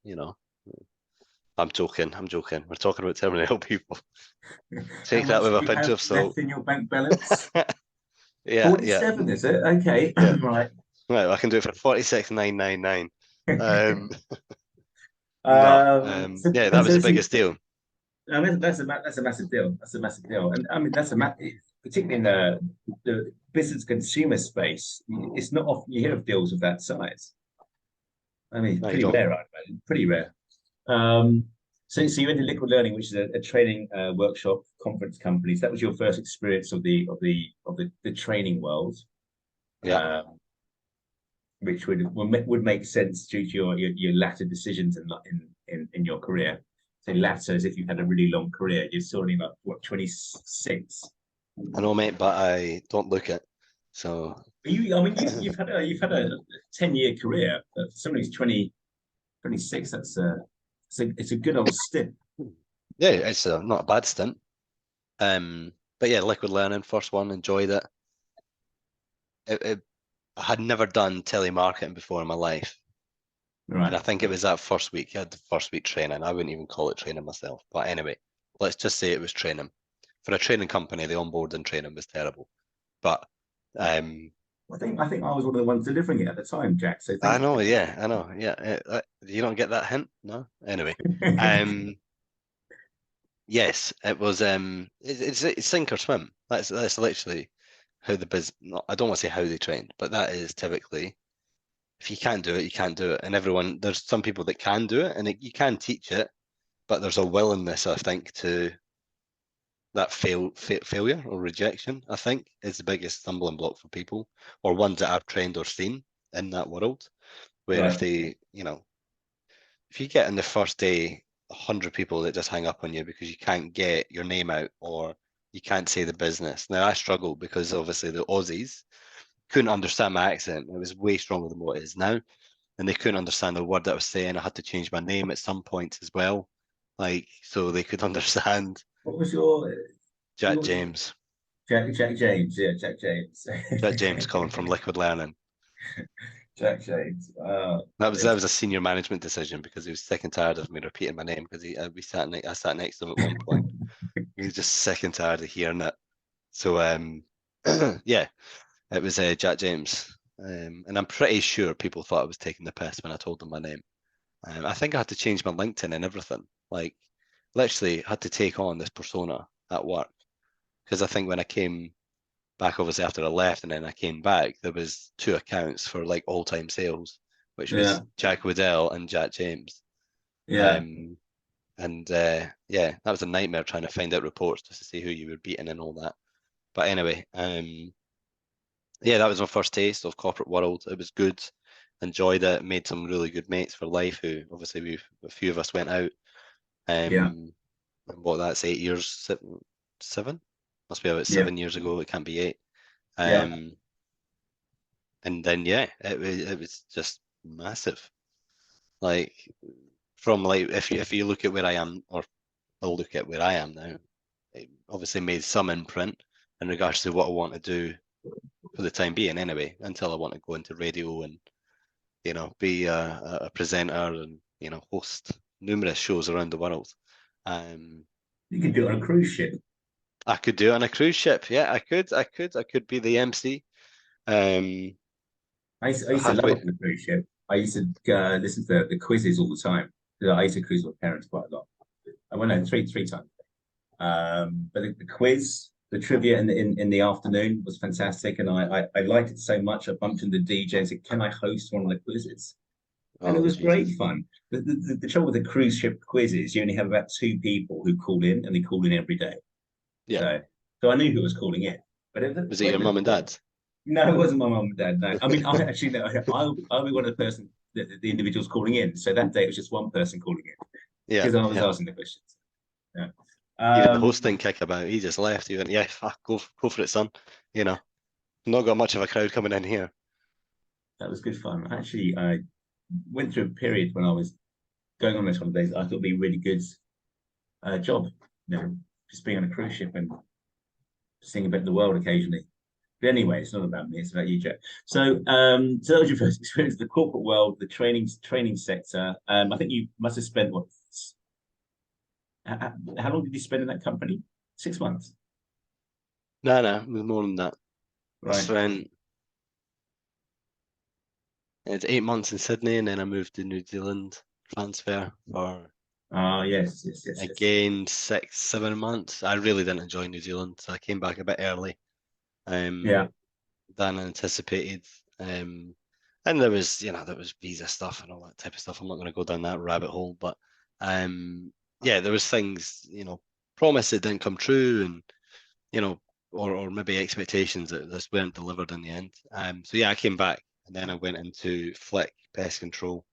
[SPEAKER 2] I'm joking. I'm joking. We're talking about terminally ill people.
[SPEAKER 1] How
[SPEAKER 2] Take that
[SPEAKER 1] much
[SPEAKER 2] with
[SPEAKER 1] do
[SPEAKER 2] a
[SPEAKER 1] you
[SPEAKER 2] pinch
[SPEAKER 1] have
[SPEAKER 2] of
[SPEAKER 1] left
[SPEAKER 2] salt.
[SPEAKER 1] in your bank balance?
[SPEAKER 2] Yeah, yeah,
[SPEAKER 1] 47, is it? Okay.
[SPEAKER 2] yeah.
[SPEAKER 1] Right.
[SPEAKER 2] Right, I can do it for 46,999. No, yeah, that was
[SPEAKER 1] So
[SPEAKER 2] the
[SPEAKER 1] see,
[SPEAKER 2] biggest deal.
[SPEAKER 1] I mean, that's a massive deal. That's a massive deal, and I mean particularly in the business consumer space. It's not often you hear of deals of that size. I mean, it's
[SPEAKER 2] No, you
[SPEAKER 1] pretty
[SPEAKER 2] don't.
[SPEAKER 1] rare, I imagine. Pretty rare. Um, so you went to Liquid Learning, which is a training workshop conference companies. That was your first experience of the training world,
[SPEAKER 2] Yeah.
[SPEAKER 1] um, which would make sense due to your latter decisions in your career. So latter, as if you had a really long career. You're sort of about what 26.
[SPEAKER 2] I know, mate, but I don't look it. So
[SPEAKER 1] I mean, you've had a 10-year career. For somebody who's 26, it's a good old stint.
[SPEAKER 2] yeah, it's not a bad stint. But yeah, liquid learning, first one, enjoyed it. I had never done telemarketing before in my life. And
[SPEAKER 1] Right.
[SPEAKER 2] I think it was that first week. You had the first week training. I wouldn't even call it training myself. But anyway, let's just say it was training. For a training company, the onboarding training was terrible. But
[SPEAKER 1] I think I was one of the ones delivering it at the time, Jack. So
[SPEAKER 2] I
[SPEAKER 1] thank
[SPEAKER 2] know, yeah, I know, yeah. You don't get that hint, no? Anyway, um, yes, it was. It's sink or swim. That's literally how the business. I don't want to say how they trained, but that is typically, if you can't do it, you can't do it. And there's some people that can do it, and you can teach it, but there's a willingness, I think, to that failure or rejection. I think is the biggest stumbling block for people, or ones that I've trained or seen in that world, where if
[SPEAKER 1] right.
[SPEAKER 2] they, if you get in the first day 100 people that just hang up on you because you can't get your name out or you can't say the business. Now I struggle because obviously the Aussies couldn't understand my accent. It was way stronger than what it is now. And they couldn't understand the word that I was saying. I had to change my name at some points as well. Like, so they could understand
[SPEAKER 1] What was your
[SPEAKER 2] Jack
[SPEAKER 1] what was your
[SPEAKER 2] James.
[SPEAKER 1] Jack James? Yeah, Jack James.
[SPEAKER 2] Jack James coming from Liquid Learning.
[SPEAKER 1] Jack James.
[SPEAKER 2] That was a senior management decision because he was sick and tired of me repeating my name because I sat next to him at one point. He was just sick and tired of hearing it. So yeah, it was Jack James, and I'm pretty sure people thought I was taking the piss when I told them my name. I think I had to change my LinkedIn and everything. Like, literally had to take on this persona at work because I think when I came back, obviously after I left, and then I came back, there was two accounts for like all-time sales, which was
[SPEAKER 1] Yeah,
[SPEAKER 2] Jack Waddell and Jack James.
[SPEAKER 1] yeah.
[SPEAKER 2] Um, and yeah, that was a nightmare trying to find out reports just to see who you were beating and all that. But anyway, yeah, that was my first taste of corporate world. It was good, enjoyed it, made some really good mates for life. Who obviously a few of us went out.
[SPEAKER 1] Yeah,
[SPEAKER 2] And what that's 8 years, seven, must be about
[SPEAKER 1] yeah,
[SPEAKER 2] 7 years ago. It can't be eight.
[SPEAKER 1] yeah,
[SPEAKER 2] Um, and then yeah, it was just massive. Like from like if you look at where I am, or I'll look at where I am now, it obviously made some imprint in regards to what I want to do for the time being anyway, until I want to go into radio and, you know, be a presenter and, you know, host numerous shows around the world.
[SPEAKER 1] You could do it on a cruise ship.
[SPEAKER 2] I could do it on a cruise ship. Yeah, I could be the MC.
[SPEAKER 1] I used to love
[SPEAKER 2] Halfway.
[SPEAKER 1] it on a cruise ship. I used to listen to the quizzes all the time. I used to cruise with my parents quite a lot. I went out three times. But the quiz, the trivia in the afternoon was fantastic, and I liked it so much. I bumped into the DJ and said, "Can I host one of the quizzes?" And it
[SPEAKER 2] Oh,
[SPEAKER 1] was great
[SPEAKER 2] Jesus.
[SPEAKER 1] fun. The trouble with the cruise ship quizzes, you only have about 2 people who call in, and they call in every day.
[SPEAKER 2] Yeah.
[SPEAKER 1] So I knew who was calling in. But
[SPEAKER 2] Was it your mum and dad?
[SPEAKER 1] No, it wasn't my mum and dad. No, I mean, I actually no. I'll be one of the person the individuals calling in. So that day it was just one person calling in
[SPEAKER 2] Yeah.
[SPEAKER 1] because I was
[SPEAKER 2] Yeah.
[SPEAKER 1] asking the questions. Yeah.
[SPEAKER 2] Even the host didn't kick about. He just left. He went, "Yeah, go for it, son." You know, not got much of a crowd coming in here.
[SPEAKER 1] That was good fun. Actually, I went through a period when I was going on those holidays. I thought it'd be a really good job. You know, just being on a cruise ship and seeing a bit of the world occasionally. But anyway, it's not about me; it's about you, Jack. So, so that was your first experience in the corporate world, the training sector. I think you must have spent what? How long did you spend in that company? 6 months,
[SPEAKER 2] No, it was more than that. I
[SPEAKER 1] right?
[SPEAKER 2] spent it's 8 months in Sydney, and then I moved to New Zealand, transfer for
[SPEAKER 1] Ah, yes.
[SPEAKER 2] again 6, 7 months. I really didn't enjoy New Zealand, so I came back a bit early.
[SPEAKER 1] Yeah,
[SPEAKER 2] Than anticipated. And there was, you know, there was visa stuff and all that type of stuff. I'm not going to go down that rabbit hole, but yeah, there was things, you know, promised that didn't come true, and you know, or maybe expectations that this weren't delivered in the end. So yeah, I came back and then I went into Flick Pest Control.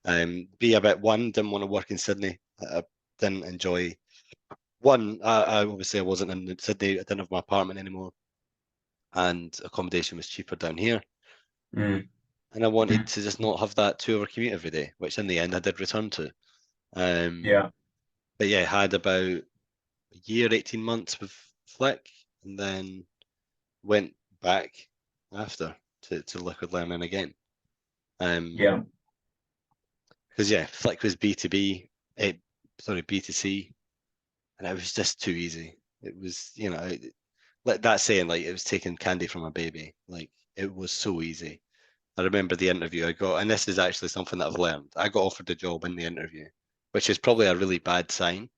[SPEAKER 2] Be a bit didn't want to work in Sydney. I didn't enjoy I obviously I wasn't in Sydney. I didn't have my apartment anymore, and accommodation was cheaper down here.
[SPEAKER 1] mm.
[SPEAKER 2] And I wanted to just not have that 2 hour commute every day, which in the end I did return to.
[SPEAKER 1] Yeah,
[SPEAKER 2] But yeah, I had about a year, 18 months with Flick, and then went back after to liquid learning again.
[SPEAKER 1] yeah,
[SPEAKER 2] Because yeah, Flick was B2B, B2C, and it was just too easy. It was, you know, like that saying, like it was taking candy from a baby. Like it was so easy. I remember the interview I got, and this is actually something that I've learned. I got offered the job in the interview, which is probably a really bad sign.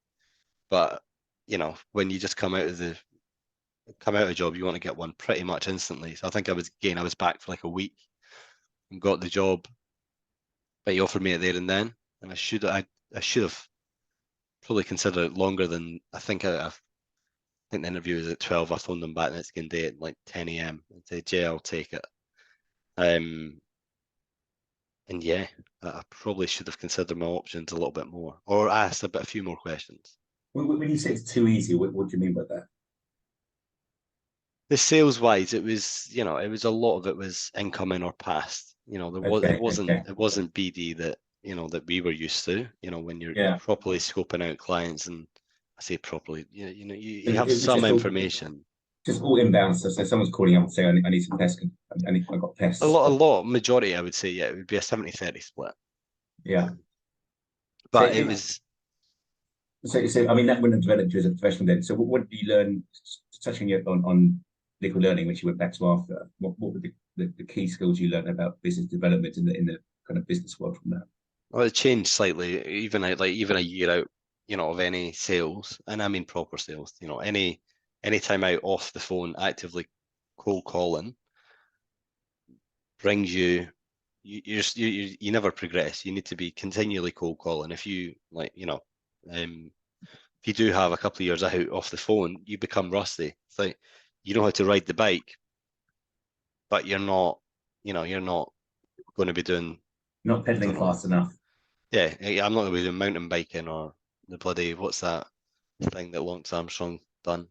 [SPEAKER 2] But you know, when you just come out of a job, you want to get one pretty much instantly. So I think I was back for like a week and got the job, but he offered me it there and then, and I should have probably considered it longer than I think the interview was at 12. I phoned them back the next day at like 10 a.m. and said, "Yeah, I'll take it." Um, And yeah, I probably should have considered my options a little bit more, or asked a few more questions.
[SPEAKER 1] when you say it's too easy, what do you mean by that?
[SPEAKER 2] The sales wise, it was, you know, it was a lot of it was incoming or past. You know,
[SPEAKER 1] Okay.
[SPEAKER 2] it wasn't BD that, you know, that we were used to. You know, when you're
[SPEAKER 1] Yeah.
[SPEAKER 2] properly scoping out clients, and I say properly, you know,
[SPEAKER 1] So
[SPEAKER 2] you have
[SPEAKER 1] it was
[SPEAKER 2] some information.
[SPEAKER 1] just all inbound stuff. So someone's calling up and saying, I need some pests. I got pests.
[SPEAKER 2] Majority, I would say, yeah, it would be a 70-30 split.
[SPEAKER 1] Yeah. So,
[SPEAKER 2] But it was
[SPEAKER 1] I mean, that wouldn't have developed you as a professional then. So, what did you learn? Touching on liquid learning, which you went back to after. What were the key skills you learned about business development in the kind of business world from that?
[SPEAKER 2] Well, it changed slightly, even a year out, you know, of any sales, and I mean proper sales. You know, any time out off the phone, actively cold calling brings you never progress. You need to be continually cold calling. If you like, you know, if you do have a couple of years out off the phone, you become rusty. It's like you know how to ride the bike, but you're not going to be doing,
[SPEAKER 1] Not
[SPEAKER 2] I don't
[SPEAKER 1] pedaling
[SPEAKER 2] know.
[SPEAKER 1] fast enough.
[SPEAKER 2] Yeah, I'm not going to be doing mountain biking or the bloody, what's that thing that Lance Armstrong done?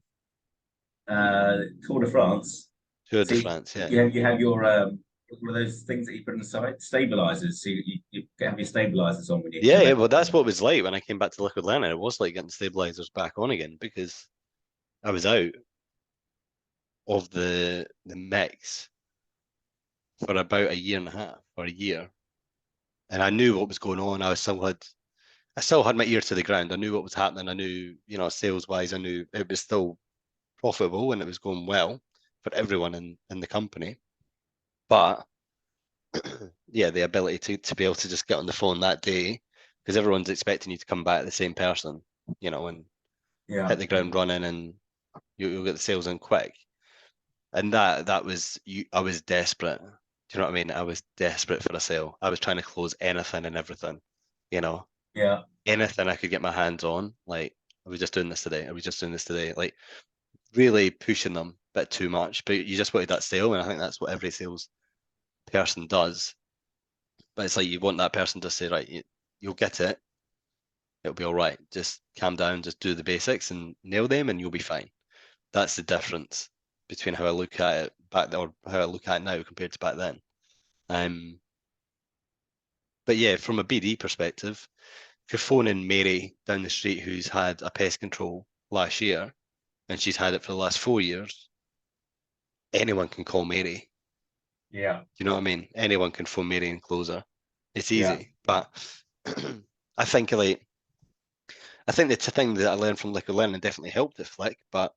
[SPEAKER 1] Tour de France.
[SPEAKER 2] Tour de
[SPEAKER 1] So
[SPEAKER 2] France, yeah.
[SPEAKER 1] you have your one of those things that you put on the side, stabilizers. So you have your stabilizers on when you
[SPEAKER 2] Yeah,
[SPEAKER 1] go
[SPEAKER 2] yeah,
[SPEAKER 1] back.
[SPEAKER 2] well, that's what it was like when I came back to liquid learning. It was like getting stabilizers back on again because I was out. of the mix for about a year and a half or a year, and I knew what was going on. I still had my ear to the ground. I knew what was happening. I knew, sales wise, I knew it was still profitable and it was going well for everyone in the company. But yeah, the ability to be able to just get on the phone that day, because everyone's expecting you to come back the same person, and
[SPEAKER 1] Yeah.
[SPEAKER 2] hit the ground running, and you'll get the sales in quick. And that was you. I was desperate. Do you know what I mean? I was desperate for a sale. I was trying to close anything and everything, you know,
[SPEAKER 1] Yeah.
[SPEAKER 2] anything I could get my hands on. Like, I was just doing this today. I was just doing this today. Like, really pushing them a bit too much. But you just wanted that sale, and I think that's what every sales person does. But it's like you want that person to say, right, you'll get it. It'll be all right. Just calm down, just do the basics and nail them, and you'll be fine. That's the difference between how I look at it back then, or how I look at it now compared to back then. Um, but yeah, from a BD perspective, if you're phoning Mary down the street who's had a pest control last year and she's had it for the last 4 years, anyone can call Mary.
[SPEAKER 1] Yeah.
[SPEAKER 2] Do you know what I mean? Anyone can phone Mary and close her. It's
[SPEAKER 1] Yeah.
[SPEAKER 2] easy. But I think the thing that I learned from Liquor Learning definitely helped at Flick, but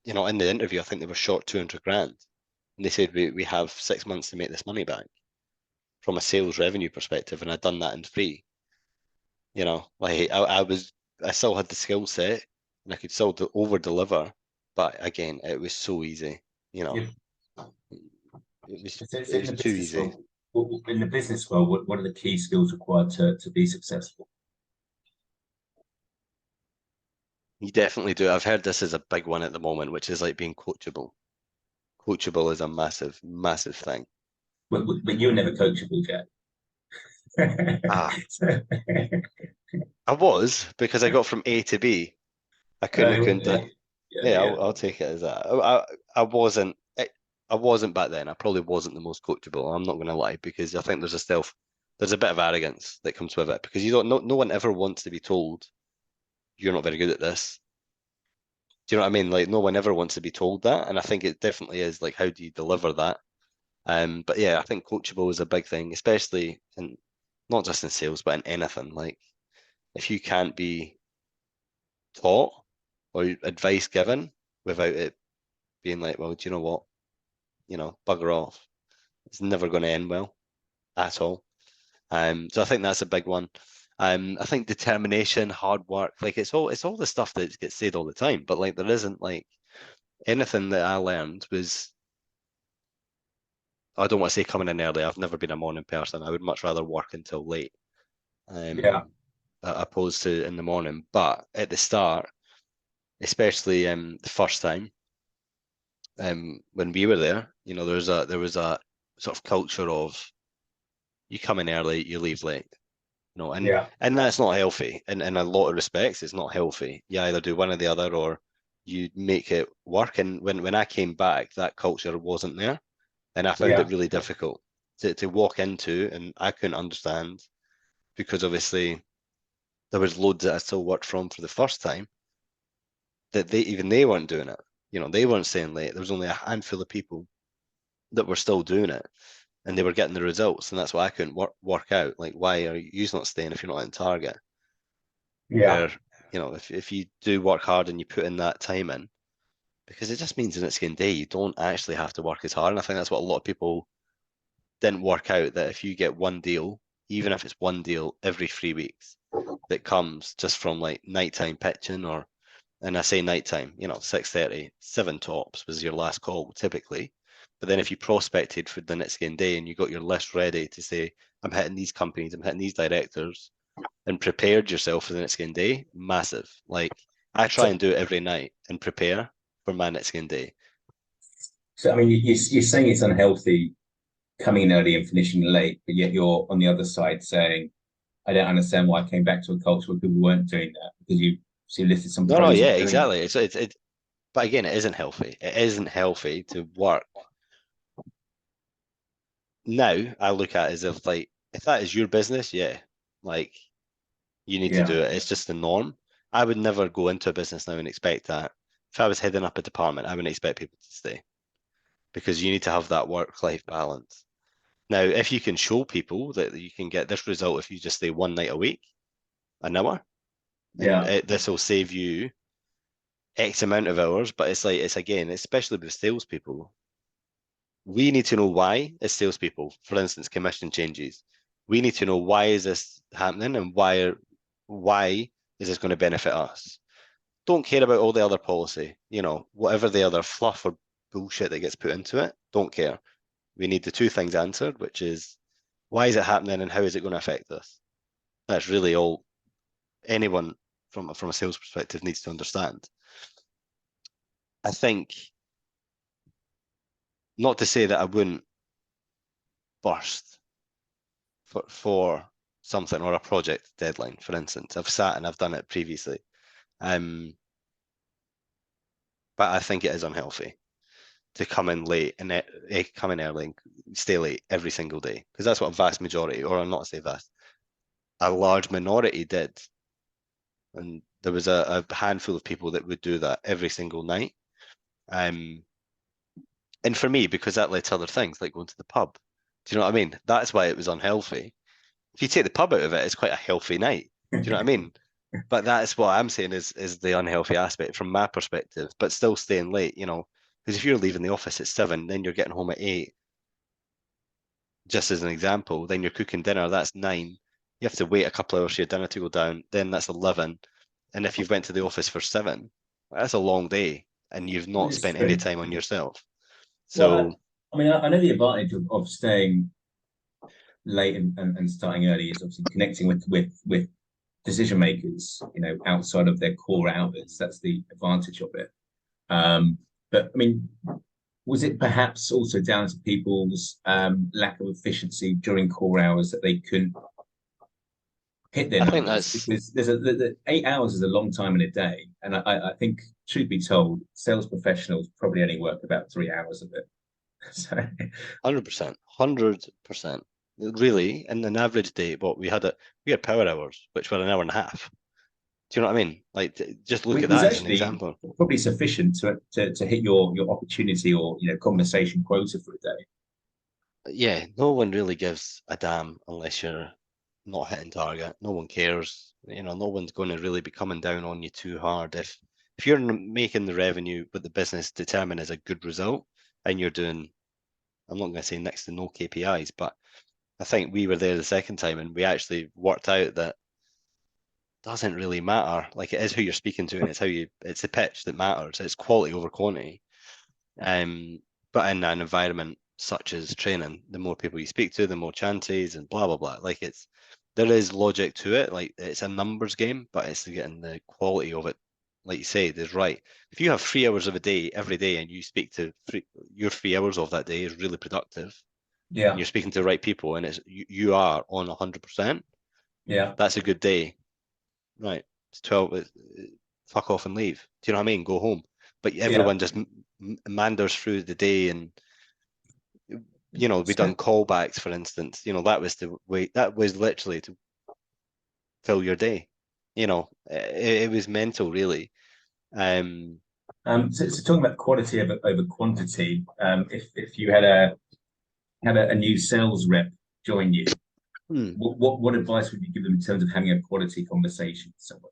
[SPEAKER 2] in the interview, I think they were short 200 grand. And they said we have 6 months to make this money back from a sales revenue perspective, and I'd done that in three. Like I still had the skill set and I could still over deliver, but again, it was so easy.
[SPEAKER 1] Yeah.
[SPEAKER 2] It was
[SPEAKER 1] So
[SPEAKER 2] it
[SPEAKER 1] in
[SPEAKER 2] was
[SPEAKER 1] the
[SPEAKER 2] too
[SPEAKER 1] business
[SPEAKER 2] easy.
[SPEAKER 1] world, in the business world, what are the key skills required to be successful?
[SPEAKER 2] You definitely do. I've heard this is a big one at the moment, which is like being coachable. Coachable is a massive, massive thing.
[SPEAKER 1] But you're never coachable, Jack.
[SPEAKER 2] Ah, I was, because I got from A to B. I couldn't do it.
[SPEAKER 1] Yeah, yeah,
[SPEAKER 2] Yeah,
[SPEAKER 1] yeah.
[SPEAKER 2] I'll take it as that. I wasn't I wasn't back then. I probably wasn't the most coachable. I'm not going to lie, because I think there's a bit of arrogance that comes with it, because you don't no one ever wants to be told you're not very good at this. Do you know what I mean? Like, no one ever wants to be told that, and I think it definitely is like, how do you deliver that? But yeah, I think coachable is a big thing, especially in not just in sales, but in anything. Like, if you can't be taught or advice given without it being like, well, do you know what? Bugger off. It's never going to end well at all. So I think that's a big one. I think determination, hard work, like it's all the stuff that gets said all the time, but like there isn't like anything that I learned was, I don't want to say coming in early. I've never been a morning person. I would much rather work until late,
[SPEAKER 1] Yeah.
[SPEAKER 2] opposed to in the morning. But at the start, especially the first time, when we were there, there was a sort of culture of you come in early, you leave late. And
[SPEAKER 1] Yeah.
[SPEAKER 2] that's not healthy. In a lot of respects, it's not healthy. You either do one or the other, or you make it work. And when I came back, that culture wasn't there, and I found it
[SPEAKER 1] Yeah.
[SPEAKER 2] really difficult to walk into, and I couldn't understand, because obviously there was loads that I still worked from for the first time that they weren't doing it. They weren't staying late. There was only a handful of people that were still doing it, and they were getting the results, and that's why I couldn't work out. Like, why are you not staying if you're not in target?
[SPEAKER 1] Yeah.
[SPEAKER 2] Where, if you do work hard and you put in that time in, because it just means in its skin day you don't actually have to work as hard. And I think that's what a lot of people didn't work out, that if you get one deal, even if it's one deal every 3 weeks, that comes just from like nighttime pitching, and I say nighttime, 6:30, 7 tops was your last call typically. But then if you prospected for the next game day and you got your list ready to say, I'm hitting these companies, I'm hitting these directors, and prepared yourself for the next game day, massive. Like, I try
[SPEAKER 1] So,
[SPEAKER 2] and do it every night and prepare for my next game day.
[SPEAKER 1] so I mean, you're saying it's unhealthy coming in early and finishing late, but yet you're on the other side saying, I don't understand why I came back to a culture where people weren't doing that, because you listed some
[SPEAKER 2] No, no,
[SPEAKER 1] pros
[SPEAKER 2] yeah,
[SPEAKER 1] of doing that.
[SPEAKER 2] exactly. But again, it isn't healthy. It isn't healthy to work. Now I look at it as if, like, if that is your business, yeah, like, you need to
[SPEAKER 1] Yeah.
[SPEAKER 2] do it. It's just the norm. I would never go into a business now and expect that if I was heading up a department, I wouldn't expect people to stay, because you need to have that work-life balance. Now, if you can show people that you can get this result if you just stay one night a week, an hour, and
[SPEAKER 1] Yeah.
[SPEAKER 2] this will save you X amount of hours, but it's like, it's again, especially with salespeople, we need to know why as salespeople. For instance, commission changes. We need to know why is this happening and why is this going to benefit us? Don't care about all the other policy, whatever the other fluff or bullshit that gets put into it. Don't care. We need the two things answered, which is why is it happening and how is it going to affect us? That's really all anyone from a sales perspective needs to understand. I think, not to say that I wouldn't burst for something or a project deadline, for instance. I've sat and I've done it previously. But I think it is unhealthy to come in late and come in early and stay late every single day, because that's what a vast majority, or not to say vast, a large minority did. And there was a handful of people that would do that every single night. And for me, because that led to other things like going to the pub. Do you know what I mean? That's why it was unhealthy. If you take the pub out of it, it's quite a healthy night. Do you know what I mean? But that's what I'm saying is the unhealthy aspect from my perspective, but still staying late, because if you're leaving the office at 7, then you're getting home at 8, just as an example, then you're cooking dinner, that's 9. You have to wait a couple hours for your dinner to go down, then that's 11. And if you've went to the office for 7, that's a long day and you've not
[SPEAKER 1] It's
[SPEAKER 2] spent any
[SPEAKER 1] true.
[SPEAKER 2] time on yourself.
[SPEAKER 1] Well,
[SPEAKER 2] So
[SPEAKER 1] I mean, I know the advantage of staying late and starting early is obviously connecting with decision makers, outside of their core hours. That's the advantage of it. But I mean, was it perhaps also down to people's lack of efficiency during core hours that they couldn't hit their
[SPEAKER 2] I think
[SPEAKER 1] numbers?
[SPEAKER 2] that's
[SPEAKER 1] Because the 8 hours is a long time in a day, and I think, truth be told, sales professionals probably only work about 3 hours of it. So
[SPEAKER 2] 100%, 100%. Really, in an average day, we had power hours, which were an hour and a half. Do you know what I mean? Like, just look
[SPEAKER 1] it
[SPEAKER 2] at
[SPEAKER 1] was
[SPEAKER 2] that as an
[SPEAKER 1] actually
[SPEAKER 2] example.
[SPEAKER 1] probably sufficient to hit your opportunity or conversation quota for a day.
[SPEAKER 2] Yeah, no one really gives a damn unless you're not hitting target. No one cares. No one's going to really be coming down on you too hard. If you're making the revenue, but the business determined as a good result, and you're doing, I'm not going to say next to no KPIs, but I think we were there the second time and we actually worked out that doesn't really matter. Like, it is who you're speaking to, and it's the pitch that matters. It's quality over quantity. But in an environment such as training, the more people you speak to, the more chances and blah blah blah. Like, there is logic to it. Like, it's a numbers game, but it's getting the quality of it. Like you say, is right. If you have 3 hours of a day every day and you speak to your 3 hours of that day is really productive, and
[SPEAKER 1] Yeah,
[SPEAKER 2] you're speaking to the right people, and you are on 100%,
[SPEAKER 1] yeah,
[SPEAKER 2] that's a good day. Right. It's 12. Fuck off and leave. Do you know what I mean? Go home. But
[SPEAKER 1] yeah.
[SPEAKER 2] everyone just manders through the day, and we
[SPEAKER 1] So,
[SPEAKER 2] done callbacks, for instance. That was the way. That was literally to fill your day. It was mental, really.
[SPEAKER 1] so talking about quality over quantity, if you had a new sales rep join you,
[SPEAKER 2] Hmm.
[SPEAKER 1] what advice would you give them in terms of having a quality conversation with someone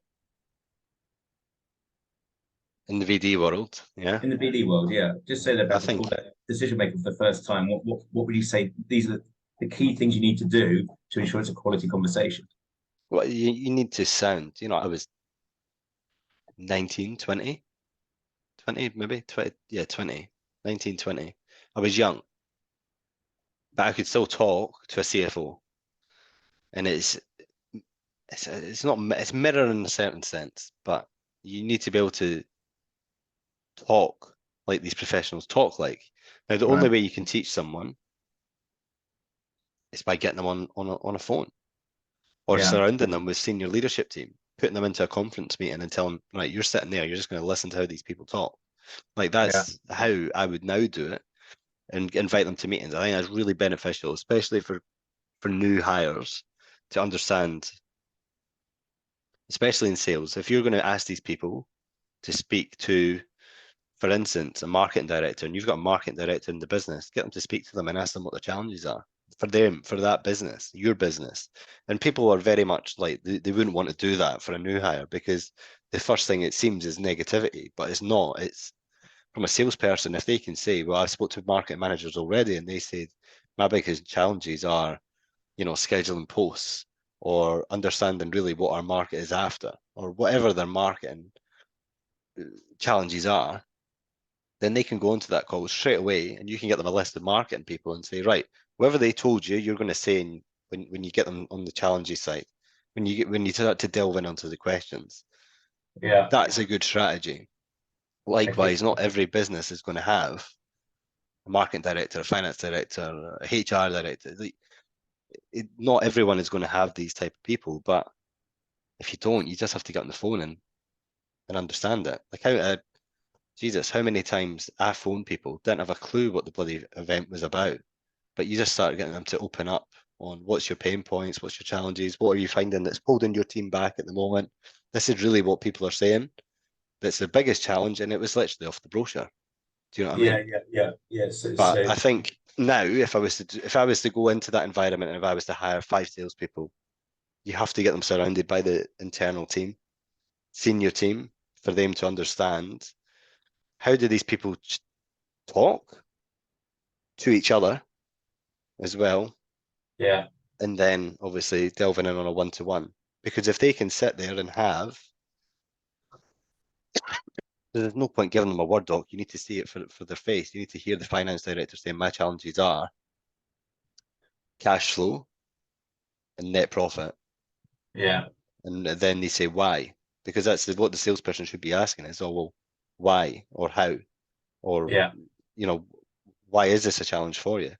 [SPEAKER 2] In the VD world, yeah,
[SPEAKER 1] in the BD world? Yeah, just say that
[SPEAKER 2] I
[SPEAKER 1] about the
[SPEAKER 2] think,
[SPEAKER 1] call decision maker for the first time. What would you say? These are the key things you need to do to ensure it's a quality conversation.
[SPEAKER 2] well, you need to sound. I was 19, 20, 20 maybe 20. Yeah, 20, 19, 20. I was young, but I could still talk to a CFO, and it's mirror in a certain sense, but you need to be able to talk like these professionals talk like. Now, the only
[SPEAKER 1] Right.
[SPEAKER 2] way you can teach someone is by getting them on a phone, or
[SPEAKER 1] Yeah.
[SPEAKER 2] surrounding them with senior leadership team, putting them into a conference meeting and telling them, right, you're sitting there, you're just going to listen to how these people talk. Like,
[SPEAKER 1] Yeah.
[SPEAKER 2] that's how I would now do it, and invite them to meetings. I think that's really beneficial, especially for new hires, to understand, especially in sales. If you're going to ask these people to speak to for instance, a marketing director, and you've got a marketing director in the business, get them to speak to them and ask them what the challenges are for them, for that business, your business. And people are very much like, they wouldn't want to do that for a new hire, because the first thing it seems is negativity, but it's not. It's from a salesperson, if they can say, well, I spoke to marketing managers already, and they said, my biggest challenges are, scheduling posts, or understanding really what our market is after, or whatever their marketing challenges are, then they can go into that call straight away, and you can get them a list of marketing people and say, right, whatever they told you, you're going to say when you get them on the challenges site, when you start to delve in onto the questions.
[SPEAKER 1] Yeah.
[SPEAKER 2] That's a good strategy. Likewise, not every business is going to have a marketing director, a finance director, a HR director. Not everyone is going to have these type of people, but if you don't, you just have to get on the phone and understand it. Like how many times I phoned people, didn't have a clue what the bloody event was about, but you just started getting them to open up on what's your pain points, what's your challenges, what are you finding that's holding your team back at the moment. This is really what people are saying. That's the biggest challenge, and it was literally off the brochure. Do you know what I mean?
[SPEAKER 1] Yeah. So,
[SPEAKER 2] But I think now, if I was to go into that environment, and if I was to hire 5 salespeople, you have to get them surrounded by the internal team, senior team, for them to understand how do these people talk to each other as well.
[SPEAKER 1] yeah.
[SPEAKER 2] And then obviously delving in on a one-to-one. Because if they can sit there and there's no point giving them a Word doc. You need to see it for their face. You need to hear the finance director saying, my challenges are cash flow and net profit.
[SPEAKER 1] Yeah.
[SPEAKER 2] And then they say why. Because that's what the salesperson should be asking is, oh, well, why or how? Or,
[SPEAKER 1] Yeah.
[SPEAKER 2] Why is this a challenge for you?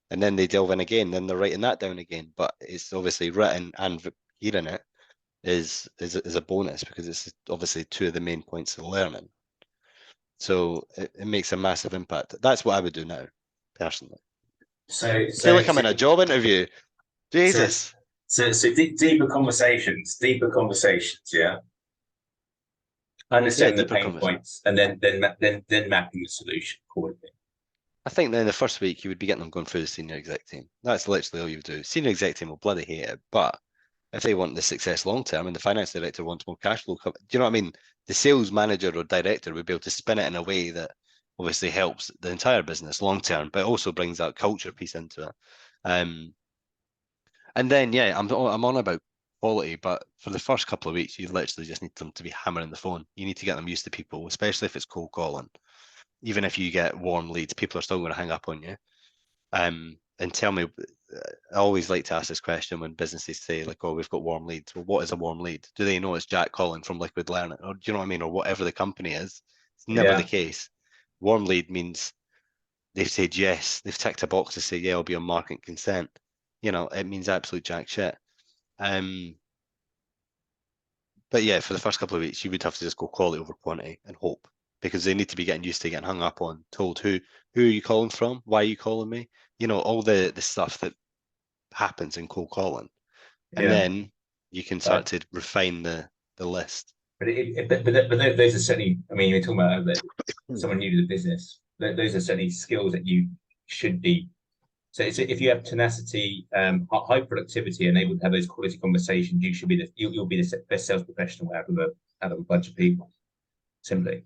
[SPEAKER 2] And then they delve in again, then they're writing that down again. But it's obviously written, and hearing it is a bonus, because it's obviously 2 of the main points of learning. So it makes a massive impact. That's what I would do now, personally.
[SPEAKER 1] So,
[SPEAKER 2] I feel like I'm in a job interview. Jesus.
[SPEAKER 1] Deeper conversations. Yeah.
[SPEAKER 2] Yeah,
[SPEAKER 1] Understanding the
[SPEAKER 2] deeper
[SPEAKER 1] pain
[SPEAKER 2] conversation.
[SPEAKER 1] points, and then mapping the solution accordingly.
[SPEAKER 2] I think then the first week you would be getting them going through the senior exec team. That's literally all you would do. Senior exec team will bloody hate it, but if they want the success long term, and the finance director wants more cash flow, do you know what I mean? The sales manager or director would be able to spin it in a way that obviously helps the entire business long term, but also brings that culture piece into it. And then I'm on about quality, but for the first couple of weeks, you literally just need them to be hammering the phone. You need to get them used to people, especially if it's cold calling. Even if you get warm leads, people are still going to hang up on you. And tell me, I always like to ask this question when businesses say, like, oh, we've got warm leads. Well, what is a warm lead? Do they know it's Jack calling from Liquid Learning? Or do you know what I mean? Or whatever the company is. It's never the
[SPEAKER 1] Yeah.
[SPEAKER 2] case. Warm lead means they've said yes. They've ticked a box to say, yeah, I'll be on market consent. It means absolute jack shit. But yeah, for the first couple of weeks, you would have to just go quality over quantity and hope, because they need to be getting used to getting hung up on, told who are you calling from? Why are you calling me? All the stuff that happens in cold calling. And
[SPEAKER 1] Yeah.
[SPEAKER 2] then you can start to refine the list.
[SPEAKER 1] But those are certainly. I mean, you're talking about someone new to the business. Those are certainly skills that you should be. So if you have tenacity, high productivity, and able to have those quality conversations, you'll be the best sales professional out of a bunch of people. Simply.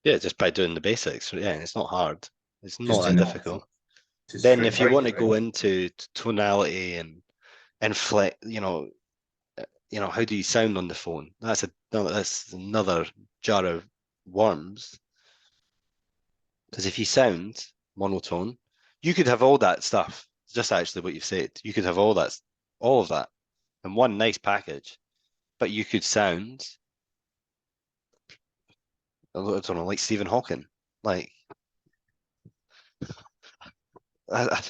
[SPEAKER 2] Yeah, just by doing the basics. Yeah, it's not hard. It's
[SPEAKER 1] Just
[SPEAKER 2] not that
[SPEAKER 1] doing that.
[SPEAKER 2] difficult.
[SPEAKER 1] Just
[SPEAKER 2] Then if you
[SPEAKER 1] very
[SPEAKER 2] want to
[SPEAKER 1] quick.
[SPEAKER 2] go into tonality and inflect, how do you sound on the phone? That's another jar of worms. Because if you sound monotone, you could have all that stuff. Just actually what you've said. You could have all of that in one nice package, but you could sound, I don't know, like Stephen Hawking. Like, I,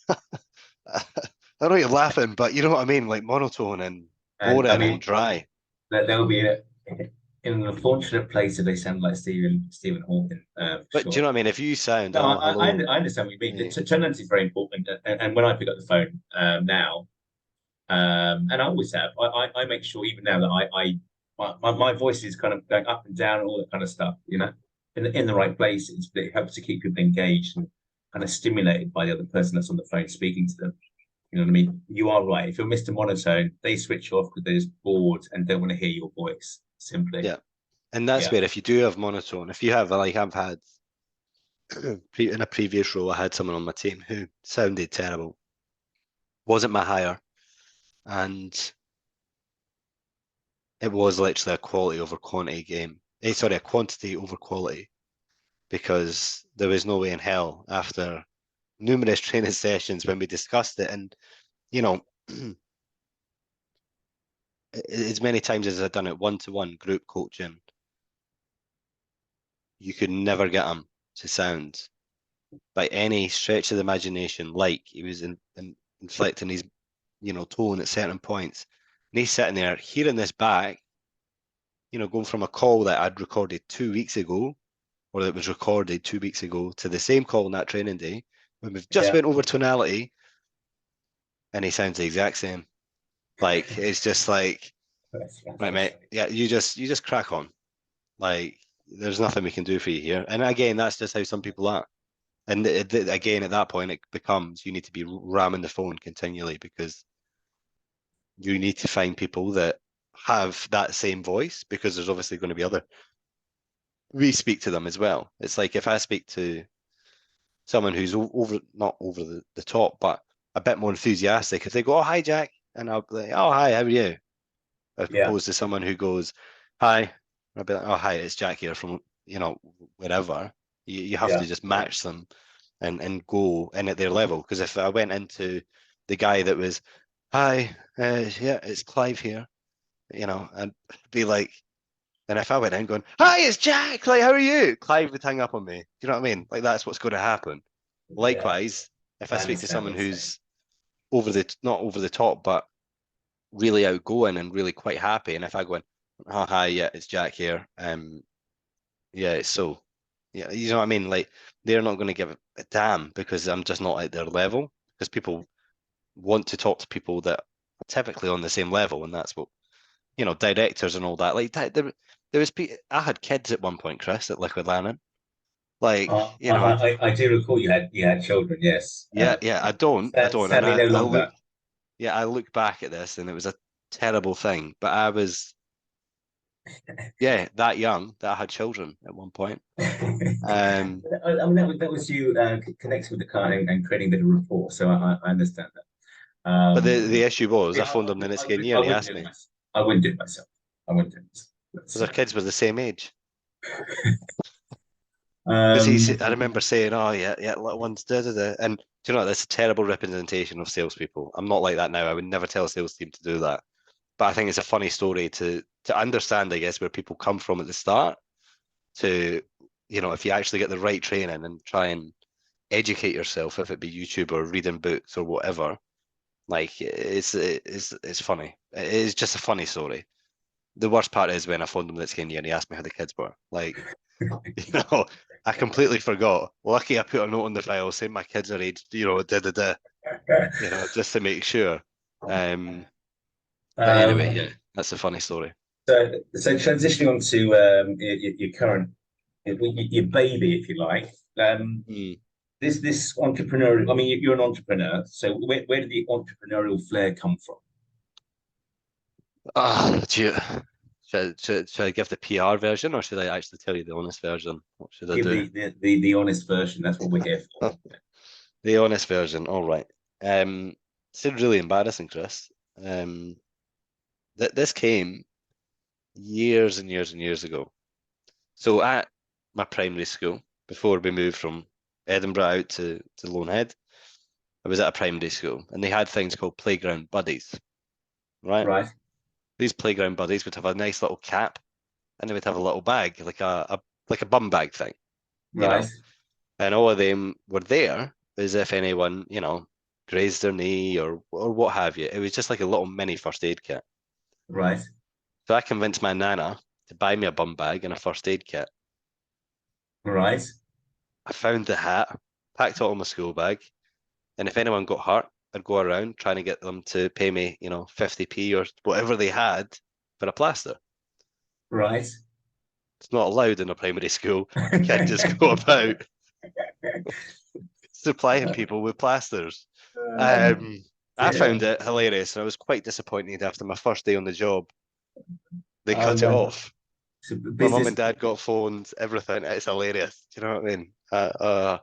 [SPEAKER 2] I, I know you're laughing, but you know what I mean? Like monotone and
[SPEAKER 1] And I
[SPEAKER 2] boring and
[SPEAKER 1] mean,
[SPEAKER 2] dry.
[SPEAKER 1] there'll be in an unfortunate place if they sound like Stephen Hawking, for
[SPEAKER 2] But do
[SPEAKER 1] sure.
[SPEAKER 2] you know what I mean? If you sound,
[SPEAKER 1] No,
[SPEAKER 2] oh, hello,
[SPEAKER 1] I understand what you mean. The
[SPEAKER 2] yeah,
[SPEAKER 1] tonality is very important, and when I pick up the phone now, and I always have, I make sure even now that my voice is kind of going up and down, all that kind of stuff, you know, in the right places, but it helps to keep people engaged and kind of stimulated by the other person that's on the phone speaking to them. You know what I mean? You are right. If you're Mr. Monotone, they switch off because they're just bored and don't want to hear your voice, simply.
[SPEAKER 2] Yeah. And that's
[SPEAKER 1] Yeah.
[SPEAKER 2] where if you do have monotone, if you have, like I've had in a previous role, I had someone on my team who sounded terrible, wasn't my hire, and it was literally a quality over quantity game. Sorry, a quantity over quality, because there was no way in hell after numerous training sessions when we discussed it, and you know, as many times as I've done it one-to-one group coaching, you could never get him to sound by any stretch of the imagination like he was inflecting his, tone at certain points. And he's sitting there hearing this back, going from a call that I'd recorded 2 weeks ago, or that was recorded 2 weeks ago, to the same call on that training day, when we've just went over tonality, and he sounds the exact same. Like, it's just like, right, mate, yeah, you just crack on. Like, there's nothing we can do for you here. And again, that's just how some people are. And again, at that point, it becomes you need to be ramming the phone continually, because you need to find people that have that same voice, because there's obviously going to be other. We speak to them as well. It's like if I speak to someone who's not over the top, but a bit more enthusiastic, if they go, "Oh, hi, Jack," and I'll be like, "Oh, hi, how are you?" As opposed to someone who goes, "Hi," I'll be like, "Oh, hi, it's Jack here from wherever." You have to just match them and go in at their level. Because if I went into the guy that was, "Hi, yeah, it's Clive here," I'd be like, and if I went in going, "Hi, it's Jack, like, how are you?" Clive would hang up on me. Do you know what I mean? Like, that's what's going to happen. Likewise, if I speak to someone who's not over the top, but really outgoing and really quite happy, and if I go in, "Oh, hi, yeah, it's Jack here," yeah, so, yeah, you know what I mean? Like, they're not going to give a damn, because I'm just not at their level, because people want to talk to people that are typically on the same level, and that's what, directors and all that. Like, there was, I had kids at one point, Chris, at Liquid Learning. Like,
[SPEAKER 1] I do recall you had children, yes.
[SPEAKER 2] yeah, I don't, and
[SPEAKER 1] Sadly, no
[SPEAKER 2] I look,
[SPEAKER 1] longer.
[SPEAKER 2] yeah, I look back at this, and it was a terrible thing, but I was, yeah, that young that I had children at one point.
[SPEAKER 1] I mean, that was you connecting with the client and creating a bit of rapport. So I understand that.
[SPEAKER 2] But the issue was, I
[SPEAKER 1] Yeah,
[SPEAKER 2] phoned him the next year, and he asked me,
[SPEAKER 1] I wouldn't do it myself. I wouldn't do it
[SPEAKER 2] because
[SPEAKER 1] myself.
[SPEAKER 2] our kids were the same age. Because
[SPEAKER 1] Um,
[SPEAKER 2] I remember saying, "Oh, yeah, yeah, little ones, da da da," and do you know what? That's a terrible representation of salespeople. I'm not like that now. I would never tell a sales team to do that. But I think it's a funny story to understand, I guess, where people come from at the start. To, if you actually get the right training and try and educate yourself, if it be YouTube or reading books or whatever, like, it's funny. It is just a funny story. The worst part is when I phoned him this year and he asked me how the kids were. Like, you know, I completely forgot. Lucky I put a note on the file saying my kids are aged, just to make sure. But anyway, yeah, that's a funny story.
[SPEAKER 1] so transitioning on to your current your baby, if you like.
[SPEAKER 2] Mm.
[SPEAKER 1] This entrepreneurial. I mean, you're an entrepreneur. So where did the entrepreneurial flair come from?
[SPEAKER 2] Do you, should I give the PR version, or should I actually tell you the honest version? What should I
[SPEAKER 1] Give
[SPEAKER 2] do?
[SPEAKER 1] the honest version. That's what we're here for.
[SPEAKER 2] The honest version. All right. It's really embarrassing, Chris. This came years and years and years ago. So at my primary school, before we moved from Edinburgh out to Lonehead, I was at a primary school, and they had things called playground buddies, right?
[SPEAKER 1] Right.
[SPEAKER 2] These playground buddies would have a nice little cap, and they would have a little bag, like a bum bag thing, you
[SPEAKER 1] Right.
[SPEAKER 2] know. And all of them were there as if anyone, grazed their knee or what have you. It was just like a little mini first aid kit.
[SPEAKER 1] Right.
[SPEAKER 2] So I convinced my nana to buy me a bum bag and a first aid kit.
[SPEAKER 1] Right.
[SPEAKER 2] I found the hat, packed it on my school bag, and if anyone got hurt, I'd go around trying to get them to pay me, 50p or whatever they had for a plaster.
[SPEAKER 1] Right.
[SPEAKER 2] It's not allowed in a primary school. You can't just go about supplying people with plasters. I found
[SPEAKER 1] Dear.
[SPEAKER 2] it hilarious, and I was quite disappointed after my first day on the job. They
[SPEAKER 1] Oh,
[SPEAKER 2] cut it
[SPEAKER 1] no.
[SPEAKER 2] off.
[SPEAKER 1] So
[SPEAKER 2] My mum
[SPEAKER 1] business.
[SPEAKER 2] and dad got phones, everything. It's hilarious. Do you know what I mean?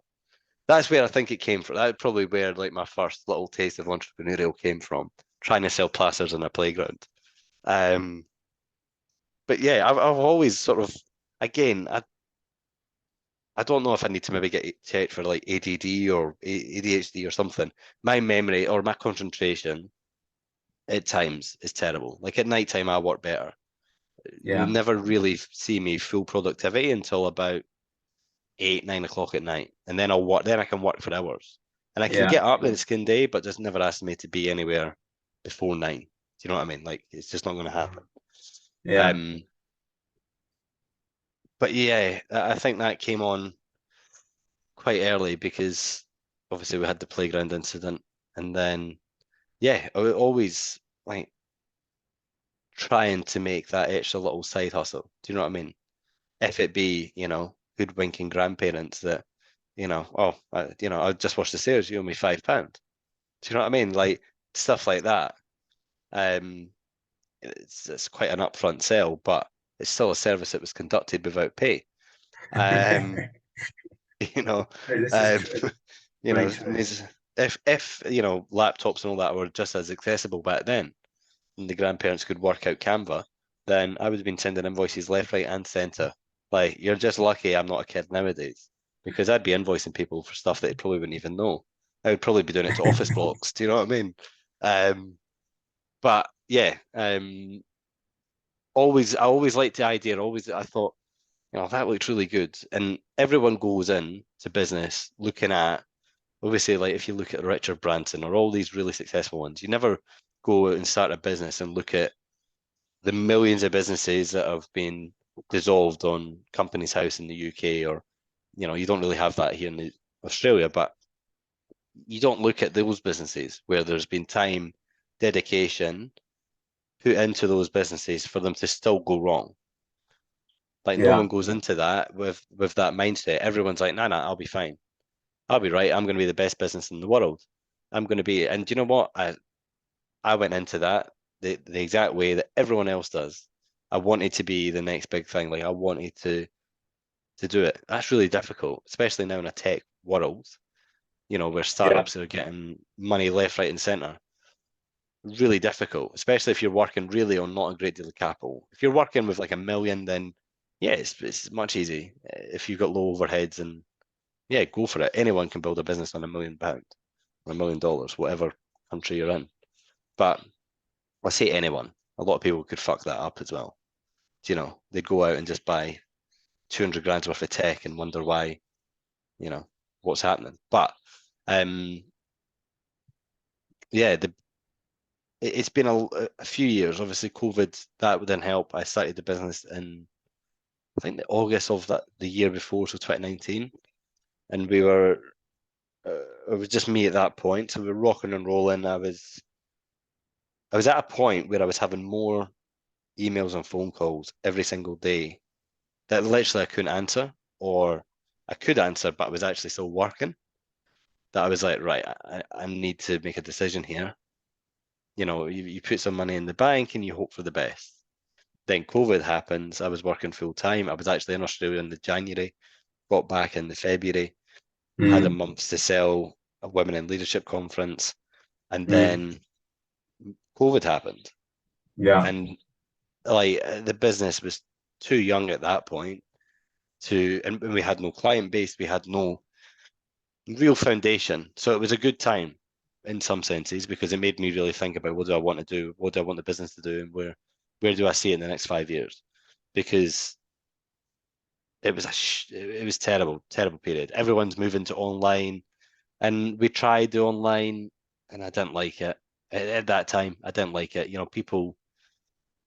[SPEAKER 2] That's where I think it came from. That's probably where like my first little taste of entrepreneurial came from, trying to sell plasters in a playground. Um, but yeah, I've always sort of, again, I don't know if I need to maybe get checked for like ADD or ADHD or something. My memory or my concentration at times is terrible. Like at night time, I work better. You'll
[SPEAKER 1] Yeah.
[SPEAKER 2] never really see me full productivity until about 8, 9 o'clock at night, and then I'll work. Then I can work for hours, and I can
[SPEAKER 1] Yeah.
[SPEAKER 2] get up in the skin day, but just never ask me to be anywhere before 9. Do you know what I mean? Like it's just not going to happen.
[SPEAKER 1] Yeah.
[SPEAKER 2] Um, but yeah, I think that came on quite early because obviously we had the playground incident, and then yeah, I was always like trying to make that extra little side hustle. Do you know what I mean? If it be, hoodwinking grandparents that, I just watched the sales, you owe me £5. Do you know what I mean? Like stuff like that. Um, it's quite an upfront sell, but it's still a service that was conducted without pay. Um, you know,
[SPEAKER 1] This is
[SPEAKER 2] um,
[SPEAKER 1] true. Very true.
[SPEAKER 2] if laptops and all that were just as accessible back then, and the grandparents could work out Canva, then I would have been sending invoices left, right, and centre. Like, you're just lucky I'm not a kid nowadays, because I'd be invoicing people for stuff that they probably wouldn't even know. I would probably be doing it to office blocks. Do you know what I mean? But yeah, I always liked the idea. I thought, that looked really good. And everyone goes in to business looking at, obviously, like if you look at Richard Branson or all these really successful ones, you never go out and start a business and look at the millions of businesses that have been dissolved on Companies House in the UK, or you don't really have that here in Australia, but you don't look at those businesses where there's been time, dedication put into those businesses for them to still go wrong. Like no
[SPEAKER 1] Yeah.
[SPEAKER 2] one goes into that with that mindset. Everyone's like, nah, I'll be fine. I'll be right. I'm going to be the best business in the world. I'm going to be, and do you know what? I went into that the exact way that everyone else does. I wanted to be the next big thing. Like I wanted to do it. That's really difficult, especially now in a tech world, where
[SPEAKER 1] Yeah.
[SPEAKER 2] startups are getting money left, right, and center. Really difficult, especially if you're working really on not a great deal of capital. If you're working with like 1 million, then yeah, it's much easy. If you've got low overheads, and yeah, go for it. Anyone can build a business on £1 million or $1 million, whatever country you're in. But I say anyone. A lot of people could fuck that up as well. They'd go out and just buy 200 grand's worth of tech and wonder why, you know, what's happening. But um, yeah, it's been a few years. Obviously, COVID that didn't help. I started the business in I think the August of the year before, so 2019, and it was just me at that point. So we were rocking and rolling. I was at a point where I was having more emails and phone calls every single day that literally I couldn't answer, or I could answer, but I was actually still working. That I was like, right, I need to make a decision here. You put some money in the bank and you hope for the best. Then COVID happens. I was working full time. I was actually in Australia in the January, got back in the February, had a
[SPEAKER 1] Mm.
[SPEAKER 2] month to sell a women in leadership conference, and
[SPEAKER 1] Mm.
[SPEAKER 2] then COVID happened.
[SPEAKER 1] Yeah.
[SPEAKER 2] And like the business was too young at that point and we had no client base, we had no real foundation. So it was a good time in some senses because it made me really think about what do I want to do, what do I want the business to do, and where do I see it in the next 5 years? Because it was terrible period. Everyone's moving to online, and we tried the online, and I didn't like it at that time. I didn't like it. People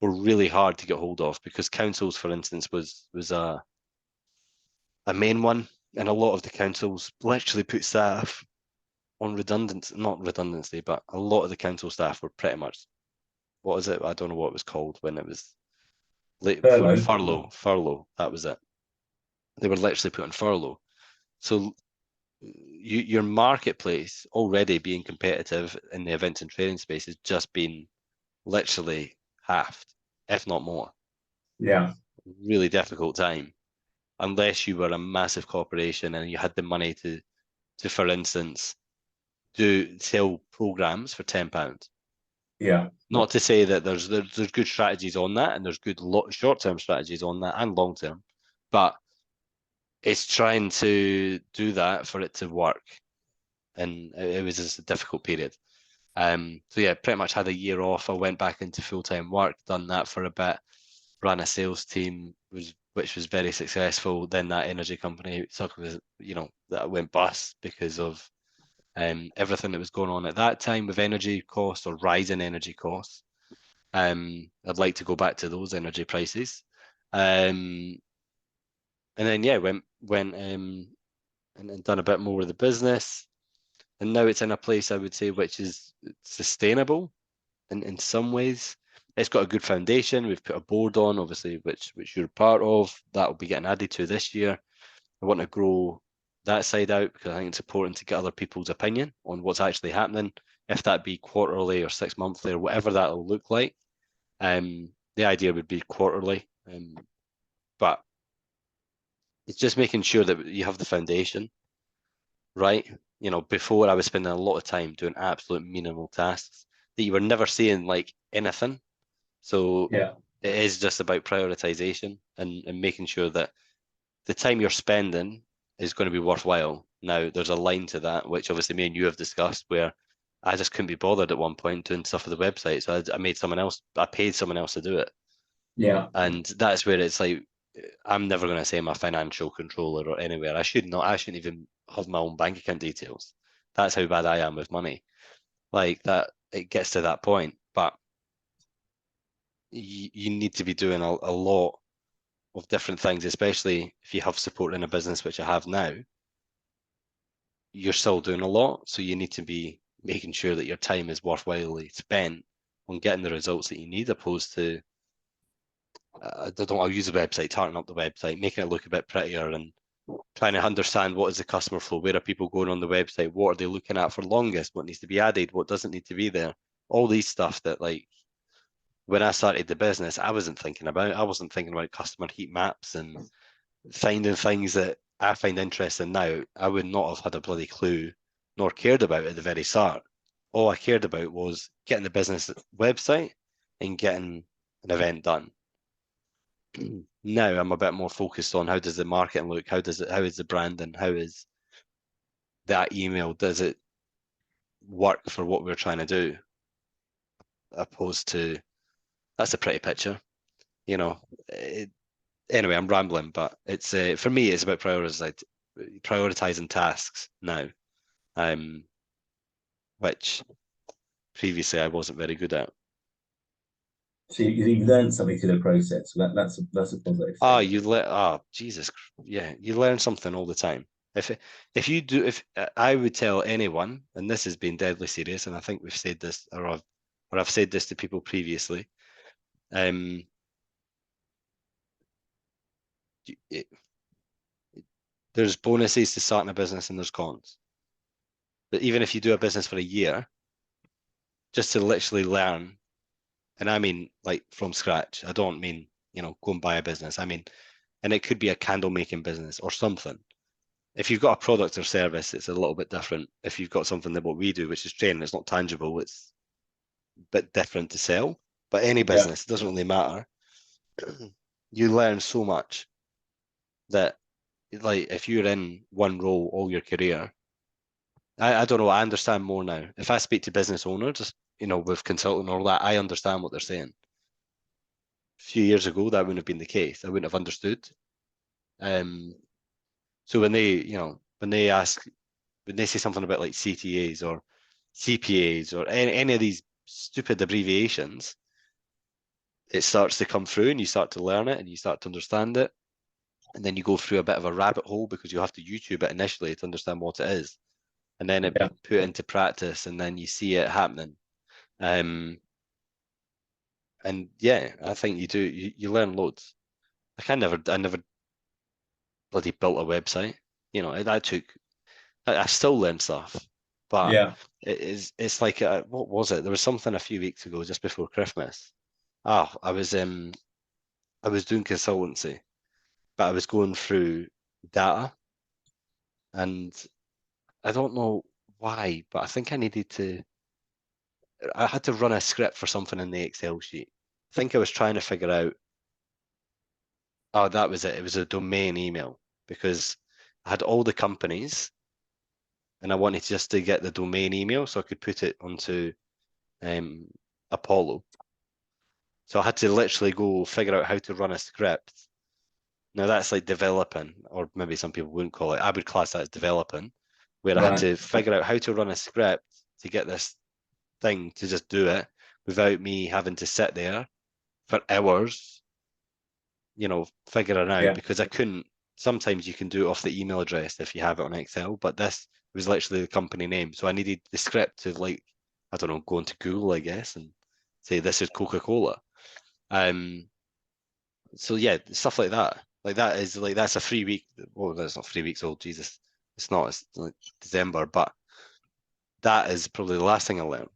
[SPEAKER 2] were really hard to get hold of because councils, for instance, was a main one, and a lot of the councils literally put staff on redundancy, not redundancy, but a lot of the council staff were pretty much, what is it? I don't know what it was called when it was put on
[SPEAKER 1] Furlough.
[SPEAKER 2] furlough. That was it. They were literally put on furlough. So your marketplace already being competitive in the events and training space has just been literally halved, if not more.
[SPEAKER 1] Yeah.
[SPEAKER 2] Really difficult time, unless you were a massive corporation and you had the money to for instance, sell programs for £10.
[SPEAKER 1] Yeah.
[SPEAKER 2] Not to say that there's good strategies on that, and there's good short-term strategies on that and long-term, but it's trying to do that for it to work, and it was just a difficult period. So yeah, pretty much had a year off. I went back into full-time work, done that for a bit, ran a sales team, which was very successful. Then that energy company, that went bust because of everything that was going on at that time with energy costs or rising energy costs. I'd like to go back to those energy prices. And then yeah, went and done a bit more of the business. And now it's in a place I would say which is sustainable in some ways. It's got a good foundation. We've put a board on, obviously, which you're part of. That will be getting added to this year. I want to grow that side out because I think it's important to get other people's opinion on what's actually happening, if that be quarterly or 6 monthly or whatever that'll look like. The idea would be quarterly, but it's just making sure that you have the foundation right. Before I was spending a lot of time doing absolute minimal tasks that you were never seeing like anything. So
[SPEAKER 1] Yeah.
[SPEAKER 2] it is just about prioritization and making sure that the time you're spending is going to be worthwhile. Now, there's a line to that, which obviously me and you have discussed, where I just couldn't be bothered at one point doing stuff for the website. So I paid someone else to do it.
[SPEAKER 1] Yeah.
[SPEAKER 2] And that's where it's like, I'm never going to say I'm a financial controller or anywhere. I shouldn't even have my own bank account details. That's how bad I am with money. Like that, it gets to that point. But you need to be doing a lot of different things, especially if you have support in a business, which I have now. You're still doing a lot, so you need to be making sure that your time is worthwhilely spent on getting the results that you need, opposed to I'll use the website, tarting up the website, making it look a bit prettier, and trying to understand what is the customer flow, where are people going on the website, what are they looking at for longest, what needs to be added, what doesn't need to be there, all these stuff that like when I started the business I wasn't thinking about. I wasn't thinking about customer heat maps and finding things that I find interesting now. I would not have had a bloody clue nor cared about at the very start. All I cared about was getting the business website and getting an event done. Now I'm a bit more focused on how does the marketing look, how is the branding, how is that email, does it work for what we're trying to do, opposed to that's a pretty picture, you know. Anyway, I'm rambling, but it's for me it's about prioritizing tasks now, which previously I wasn't very good at.
[SPEAKER 1] So you've learned something through the process. So that's a positive
[SPEAKER 2] Oh,
[SPEAKER 1] thing.
[SPEAKER 2] Jesus, yeah, you learn something all the time. If I would tell anyone, and this has been deadly serious, and I think we've said this, or I've said this to people previously, there's bonuses to starting a business and there's cons. But even if you do a business for a year, just to literally learn, and I mean like from scratch, I don't mean, go and buy a business. I mean, and it could be a candle making business or something. If you've got a product or service, it's a little bit different. If you've got something that what we do, which is training, it's not tangible, it's a bit different to sell. But any
[SPEAKER 1] Yeah.
[SPEAKER 2] business, it doesn't really matter. You learn so much that, like, if you're in one role all your career, I don't know, I understand more now. If I speak to business owners, with consulting and all that, I understand what they're saying. A few years ago, that wouldn't have been the case. I wouldn't have understood. So when they say something about like CTAs or CPAs or any of these stupid abbreviations, it starts to come through and you start to learn it and you start to understand it. And then you go through a bit of a rabbit hole because you have to YouTube it initially to understand what it is. And then it
[SPEAKER 1] Yeah.
[SPEAKER 2] put into practice and then you see it happening. And yeah, I think you do. You learn loads. Like I never bloody built a website. You know, that took. I still learn stuff, but
[SPEAKER 1] Yeah.
[SPEAKER 2] it's like what was it? There was something a few weeks ago, just before Christmas. I was doing consultancy, but I was going through data, and I don't know why, but I think I needed to. I had to run a script for something in the Excel sheet. I think I was trying to figure out. Oh, that was it. It was a domain email because I had all the companies, and I wanted just to get the domain email so I could put it onto um, Apollo. So I had to literally go figure out how to run a script. Now that's like developing, or maybe some people wouldn't call it. I would class that as developing, where I had
[SPEAKER 1] Right.
[SPEAKER 2] to figure out how to run a script to get this thing to just do it without me having to sit there for hours, figuring out
[SPEAKER 1] Yeah.
[SPEAKER 2] because I couldn't. Sometimes you can do it off the email address if you have it on Excel, but this was literally the company name. So I needed the script to I don't know, go into Google, I guess, and say this is Coca-Cola. Um, so yeah, stuff like that. Like that is like that's a 3 week. Well, that's not 3 weeks old. Jesus, it's not. It's like December, but that is probably the last thing I learned.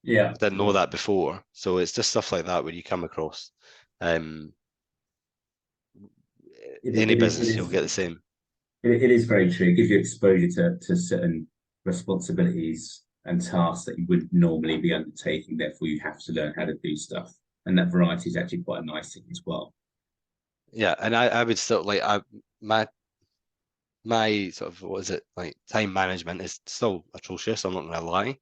[SPEAKER 1] Yeah.
[SPEAKER 2] I didn't know that before, so it's just stuff like that where you come across. Um, any
[SPEAKER 1] It
[SPEAKER 2] business, you'll
[SPEAKER 1] is.
[SPEAKER 2] get the same.
[SPEAKER 1] It is very true. It gives you exposure to certain responsibilities and tasks that you wouldn't normally be undertaking. Therefore, you have to learn how to do stuff. And that variety is actually quite a nice thing as well.
[SPEAKER 2] Yeah, and I would still my my sort of what is it like time management is still atrocious. I'm not gonna lie,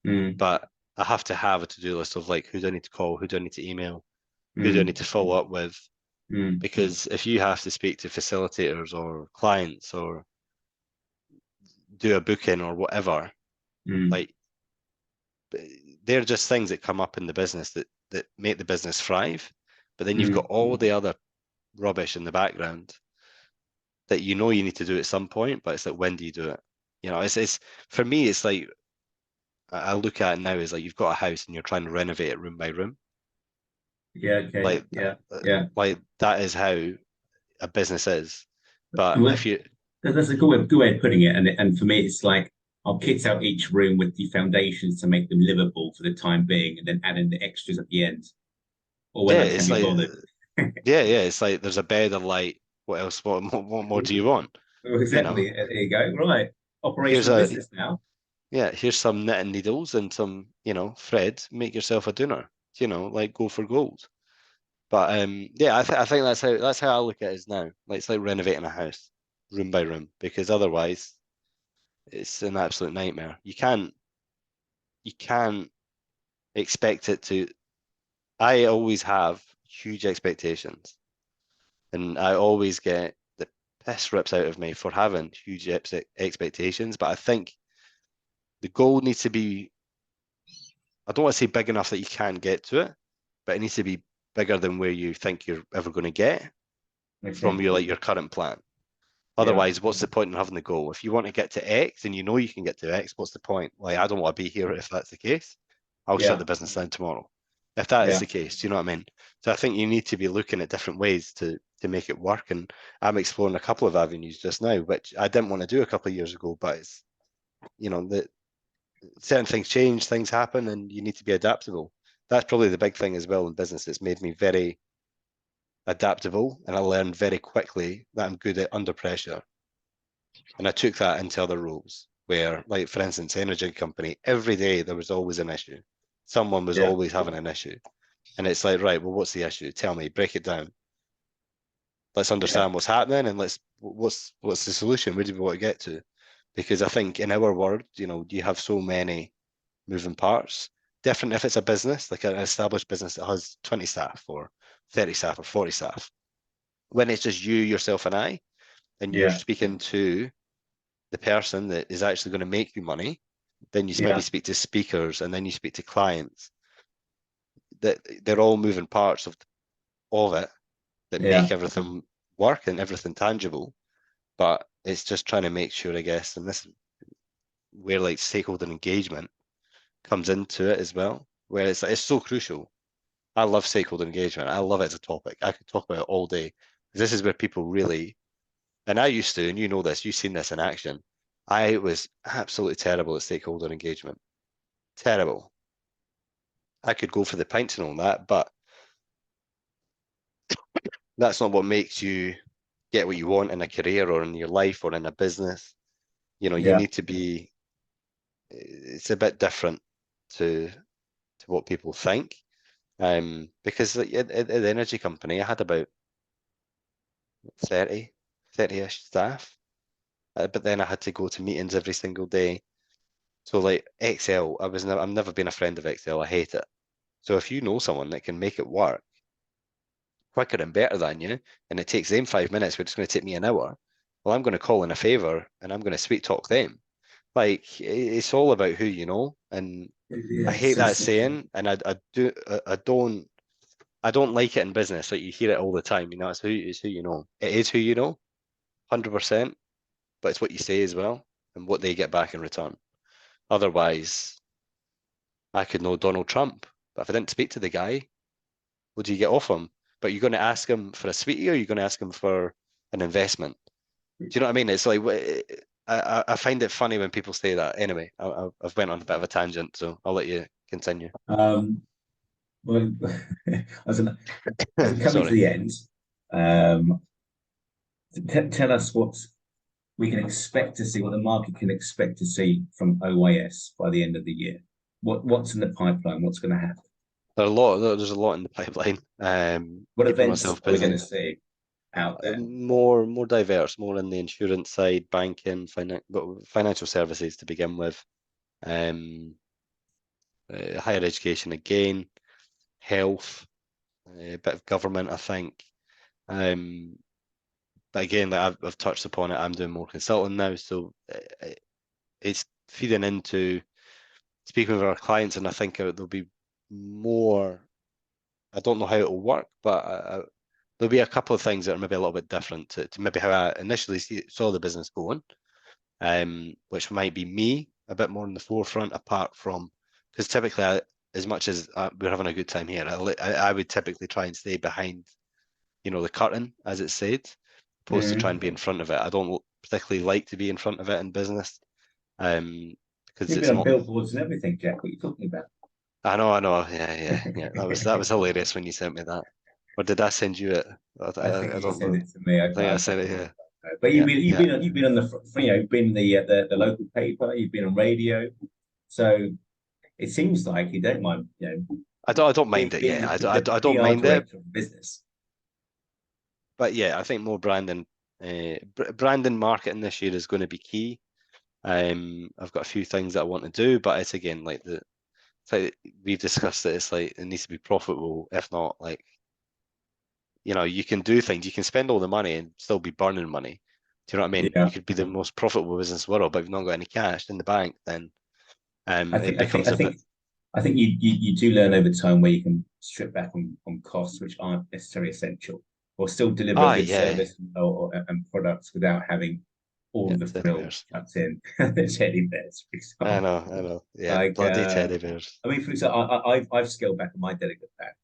[SPEAKER 1] Mm,
[SPEAKER 2] but I have to have a to-do list of like who do I need to call, who do I need to email, who do I need
[SPEAKER 1] mm,
[SPEAKER 2] to follow up with.
[SPEAKER 1] mm,
[SPEAKER 2] Because if you have to speak to facilitators or clients or do a booking or whatever,
[SPEAKER 1] mm,
[SPEAKER 2] like they're just things that come up in the business that make the business thrive. But then you've got
[SPEAKER 1] mm.
[SPEAKER 2] all the other rubbish in the background that you need to do at some point, but it's like when do you do it? It's for me, it's like I look at it now as like you've got a house and you're trying to renovate it room by room.
[SPEAKER 1] Yeah. Okay.
[SPEAKER 2] Like
[SPEAKER 1] Yeah. Yeah.
[SPEAKER 2] like that is how a business is. But
[SPEAKER 1] Well,
[SPEAKER 2] if you
[SPEAKER 1] that's a good way of putting it. And for me, it's like I'll kit out each room with the foundations to make them livable for the time being, and then add in the extras at the end, or when
[SPEAKER 2] yeah,
[SPEAKER 1] I can
[SPEAKER 2] it's
[SPEAKER 1] be
[SPEAKER 2] like
[SPEAKER 1] bothered.
[SPEAKER 2] yeah, it's like there's a bed of light. What else? What more do you want?
[SPEAKER 1] Well,
[SPEAKER 2] You know,
[SPEAKER 1] exactly. There you go. Right.
[SPEAKER 2] here's
[SPEAKER 1] Operational
[SPEAKER 2] a
[SPEAKER 1] business now.
[SPEAKER 2] yeah, here's some knitting needles and some, thread. Make yourself a dinner. Like go for gold. But yeah, I think that's how I look at it now. Like it's like renovating a house, room by room, because otherwise it's an absolute nightmare. You can't expect it to. I always have huge expectations, and I always get the piss rips out of me for having huge expectations. But I think the goal needs to be, I don't want to say big enough that you can't get to it, but it needs to be bigger than where you think you're ever going to get from
[SPEAKER 1] Okay.
[SPEAKER 2] your current plan.
[SPEAKER 1] Yeah.
[SPEAKER 2] Otherwise, what's the point in having the goal? If you want to get to X and you know you can get to X, what's the point? Like, I don't want to be here if that's the case. I'll shut
[SPEAKER 1] Yeah.
[SPEAKER 2] the business down tomorrow. If that is
[SPEAKER 1] Yeah.
[SPEAKER 2] the case, do you know what I mean? So I think you need to be looking at different ways to make it work. And I'm exploring a couple of avenues just now, which I didn't want to do a couple of years ago, but it's, that certain things change, things happen, and you need to be adaptable. That's probably the big thing as well in business. It's made me very adaptable, and I learned very quickly that I'm good at under pressure. And I took that into other roles where, like, for instance, energy company, every day there was always an issue. Someone was
[SPEAKER 1] Yeah.
[SPEAKER 2] always having an issue. And it's like, right, well, what's the issue? Tell me, break it down. Let's
[SPEAKER 1] Yeah.
[SPEAKER 2] understand what's happening and what's the solution? Where do we want to get to? Because I think in our world, you have so many moving parts. Different if it's a business, like an established business that has 20 staff or 30 staff or 40 staff. When it's just you, yourself, and I, and you're
[SPEAKER 1] Yeah.
[SPEAKER 2] speaking to the person that is actually going to make you money, then you maybe
[SPEAKER 1] Yeah.
[SPEAKER 2] speak to speakers and then you speak to clients. That they're all moving parts of it that make
[SPEAKER 1] Yeah.
[SPEAKER 2] everything work and everything tangible. But it's just trying to make sure, I guess, and this is where like stakeholder engagement comes into it as well, where it's so crucial. I love stakeholder engagement. I love it as a topic. I could talk about it all day. This is where people really, and I used to, and you know this, you've seen this in action. I was absolutely terrible at stakeholder engagement. Terrible. I could go for the pints and all that, but that's not what makes you get what you want in a career or in your life or in a business. You know, you
[SPEAKER 1] Yeah.
[SPEAKER 2] need to be, it's a bit different to what people think. Because at the energy company, I had about 30-ish staff. But then I had to go to meetings every single day. So like Excel, I've never been a friend of Excel. I hate it. So if you know someone that can make it work quicker and better than you, and it takes them 5 minutes, but it's going to take me an hour, well, I'm going to call in a favor and I'm going to sweet talk them. Like it's all about who you know, and I
[SPEAKER 1] Yeah,
[SPEAKER 2] hate
[SPEAKER 1] so
[SPEAKER 2] that
[SPEAKER 1] simple.
[SPEAKER 2] saying, and I don't like it in business. Like you hear it all the time. You know, it's who you know. It is who you know, 100%. But it's what you say as well, and what they get back in return. Otherwise, I could know Donald Trump, but if I didn't speak to the guy, what do you get off him? But you're going to ask him for a sweetie, or you're going to ask him for an investment. Do you know what I mean? It's like I find it funny when people say that. Anyway, I've went on a bit of a tangent, so I'll let you continue.
[SPEAKER 1] Um, well, as an, as we're coming to
[SPEAKER 2] Sorry.
[SPEAKER 1] the end, um, tell us what we can expect to see, what the market can expect to see from OYS by the end of the year. What's in the pipeline? What's going to happen?
[SPEAKER 2] There's a lot in the pipeline.
[SPEAKER 1] What
[SPEAKER 2] Keeping
[SPEAKER 1] events
[SPEAKER 2] myself
[SPEAKER 1] are we going
[SPEAKER 2] busy.
[SPEAKER 1] to see out there?
[SPEAKER 2] More diverse, more in the insurance side, banking, financial services to begin with. Higher education again, health, a bit of government, I think. Um, but again, like I've touched upon it, I'm doing more consulting now, so it's feeding into speaking with our clients, and I think there'll be more. I don't know how it'll work, but there'll be a couple of things that are maybe a little bit different to maybe how I initially saw the business going, which might be me a bit more in the forefront, apart from because typically, as much as we're having a good time here, I would typically try and stay behind, the curtain, as it's said, opposed to try and be in
[SPEAKER 1] Mm.
[SPEAKER 2] front of it. I don't particularly like to be in front of it in business, because
[SPEAKER 1] You've been
[SPEAKER 2] it's
[SPEAKER 1] on
[SPEAKER 2] not.
[SPEAKER 1] billboards and everything, Jack. What are you talking about?
[SPEAKER 2] I know, yeah. That was hilarious when you sent me that. Or did I send you it?
[SPEAKER 1] I think
[SPEAKER 2] I
[SPEAKER 1] you
[SPEAKER 2] don't
[SPEAKER 1] sent
[SPEAKER 2] know.
[SPEAKER 1] it to me.
[SPEAKER 2] I think I
[SPEAKER 1] I
[SPEAKER 2] sent
[SPEAKER 1] can't
[SPEAKER 2] it. Yeah,
[SPEAKER 1] remember. But
[SPEAKER 2] yeah.
[SPEAKER 1] you've been on the you've been the local paper. You've been on radio, so it seems like you don't mind
[SPEAKER 2] I don't mind it.
[SPEAKER 1] being
[SPEAKER 2] Yeah, I
[SPEAKER 1] the
[SPEAKER 2] don't
[SPEAKER 1] PR
[SPEAKER 2] mind it.
[SPEAKER 1] director of the business.
[SPEAKER 2] But yeah, I think more branding, branding, marketing this year is going to be key. I've got a few things that I want to do, but it's again like it's like we've discussed it. It's like it needs to be profitable. If not, like you can do things. You can spend all the money and still be burning money. Do you know what I mean? You
[SPEAKER 1] Yeah,
[SPEAKER 2] could be the most profitable business in the world, but if you've not got any cash in the bank, then
[SPEAKER 1] I
[SPEAKER 2] it
[SPEAKER 1] think I think
[SPEAKER 2] becomes
[SPEAKER 1] I
[SPEAKER 2] a bit.
[SPEAKER 1] think I think you do learn over time where you can strip back on costs which aren't necessarily essential, or still deliver a
[SPEAKER 2] Ah,
[SPEAKER 1] good
[SPEAKER 2] yeah,
[SPEAKER 1] service and products without having all
[SPEAKER 2] yeah,
[SPEAKER 1] of the
[SPEAKER 2] teddy
[SPEAKER 1] frill
[SPEAKER 2] bears.
[SPEAKER 1] cut in. The teddy bears, for example.
[SPEAKER 2] I know. Yeah,
[SPEAKER 1] Like,
[SPEAKER 2] bloody teddy bears.
[SPEAKER 1] I mean, for example, I've scaled back on my delegate pack,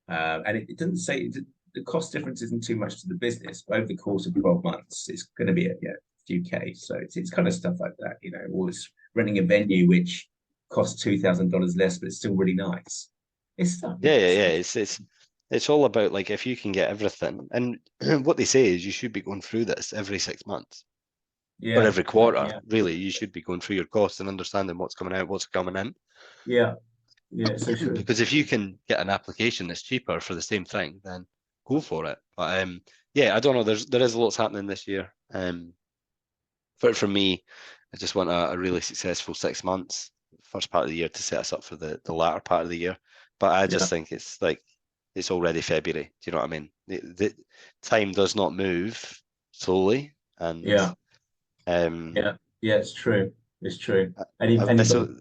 [SPEAKER 1] and it doesn't say the cost difference isn't too much to the business. But over the course of 12 months, it's going to be a few K. So it's kind of stuff like that, or it's renting a venue which costs $2,000 less, but it's still really nice. It's stuff like
[SPEAKER 2] Yeah.
[SPEAKER 1] that.
[SPEAKER 2] It's all about like if you can get everything, and what they say is you should be going through this every 6 months or
[SPEAKER 1] Yeah,
[SPEAKER 2] every quarter. Really, you should be going through your costs and understanding what's coming out, what's coming in.
[SPEAKER 1] yeah, yeah. So true.
[SPEAKER 2] Because if you can get an application that's cheaper for the same thing, then go for it. But yeah, I don't know. There is lots happening this year. For me, I just want a really successful 6 months, first part of the year to set us up for the latter part of the year. But I
[SPEAKER 1] Yeah,
[SPEAKER 2] just think it's like it's already February. Do you know what I mean? The time does not move slowly, and
[SPEAKER 1] yeah,
[SPEAKER 2] um,
[SPEAKER 1] yeah, yeah. It's true. It's true. And you've
[SPEAKER 2] this
[SPEAKER 1] got
[SPEAKER 2] will,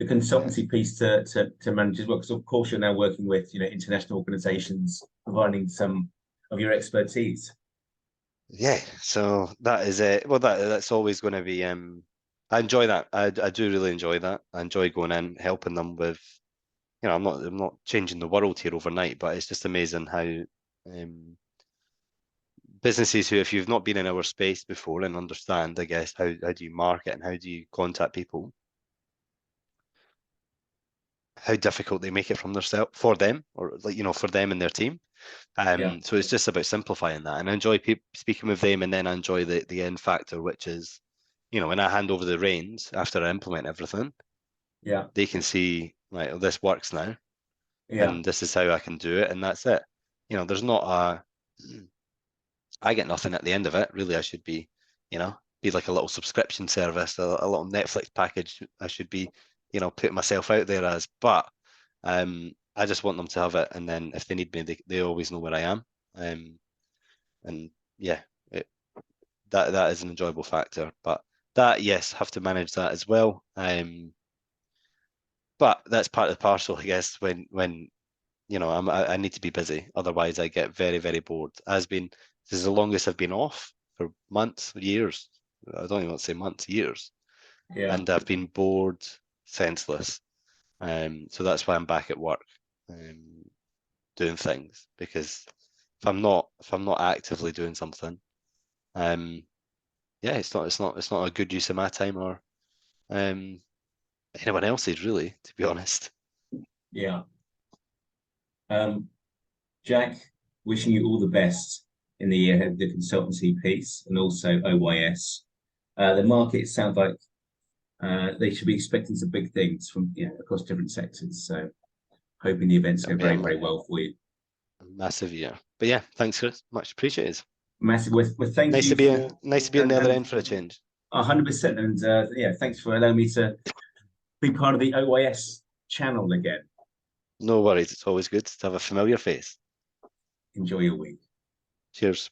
[SPEAKER 1] the
[SPEAKER 2] yeah,
[SPEAKER 1] consultancy piece to manage as well, because of course you're now working with international organizations providing some of your expertise.
[SPEAKER 2] yeah. So that is it. Well, that's always going to be. I enjoy that. I do really enjoy that. I enjoy going in, helping them with. you know, I'm not changing the world here overnight, but it's just amazing how businesses who, if you've not been in our space before and understand, I guess, how do you market and how do you contact people, how difficult they make it from themselves for them, or like, you know, for them and their team.
[SPEAKER 1] Yeah.
[SPEAKER 2] So it's just about simplifying that, and I enjoy speaking with them, and then I enjoy the end factor, which is, you know, when I hand over the reins after I implement everything,
[SPEAKER 1] Yeah.
[SPEAKER 2] they can see like, oh, this works now,
[SPEAKER 1] Yeah.
[SPEAKER 2] and this is how I can do it, and that's it. You know, there's not a, I get nothing at the end of it. Really, I should be, you know, be like a little subscription service, a little Netflix package. I should be, you know, putting myself out there as, but I just want them to have it, and then if they need me, they always know where I am. And yeah, that is an enjoyable factor. But that, yes, have to manage that as well. But that's part of the parcel, I guess. When you know, I need to be busy, otherwise I get very, very bored. This is the longest I've been off for months, years. I don't even want to say months, years,
[SPEAKER 1] Yeah.
[SPEAKER 2] and I've been bored senseless. So that's why I'm back at work, doing things, because if I'm not actively doing something, um, yeah, it's not a good use of my time or um anyone else's, really, to be honest.
[SPEAKER 1] Yeah. Um, Jack, wishing you all the best in the consultancy piece and also OYS. The market sounds like they should be expecting some big things from across different sectors. So hoping the events go very,
[SPEAKER 2] Yeah,
[SPEAKER 1] very well for you.
[SPEAKER 2] a massive year. But yeah, thanks, Chris. Much appreciated.
[SPEAKER 1] Massive. Well, thank you for
[SPEAKER 2] Nice to be on the other end for a change.
[SPEAKER 1] 100%. And yeah, thanks for allowing me to be part of the OYS channel again.
[SPEAKER 2] No worries. It's always good to have a familiar face.
[SPEAKER 1] Enjoy your week.
[SPEAKER 2] Cheers.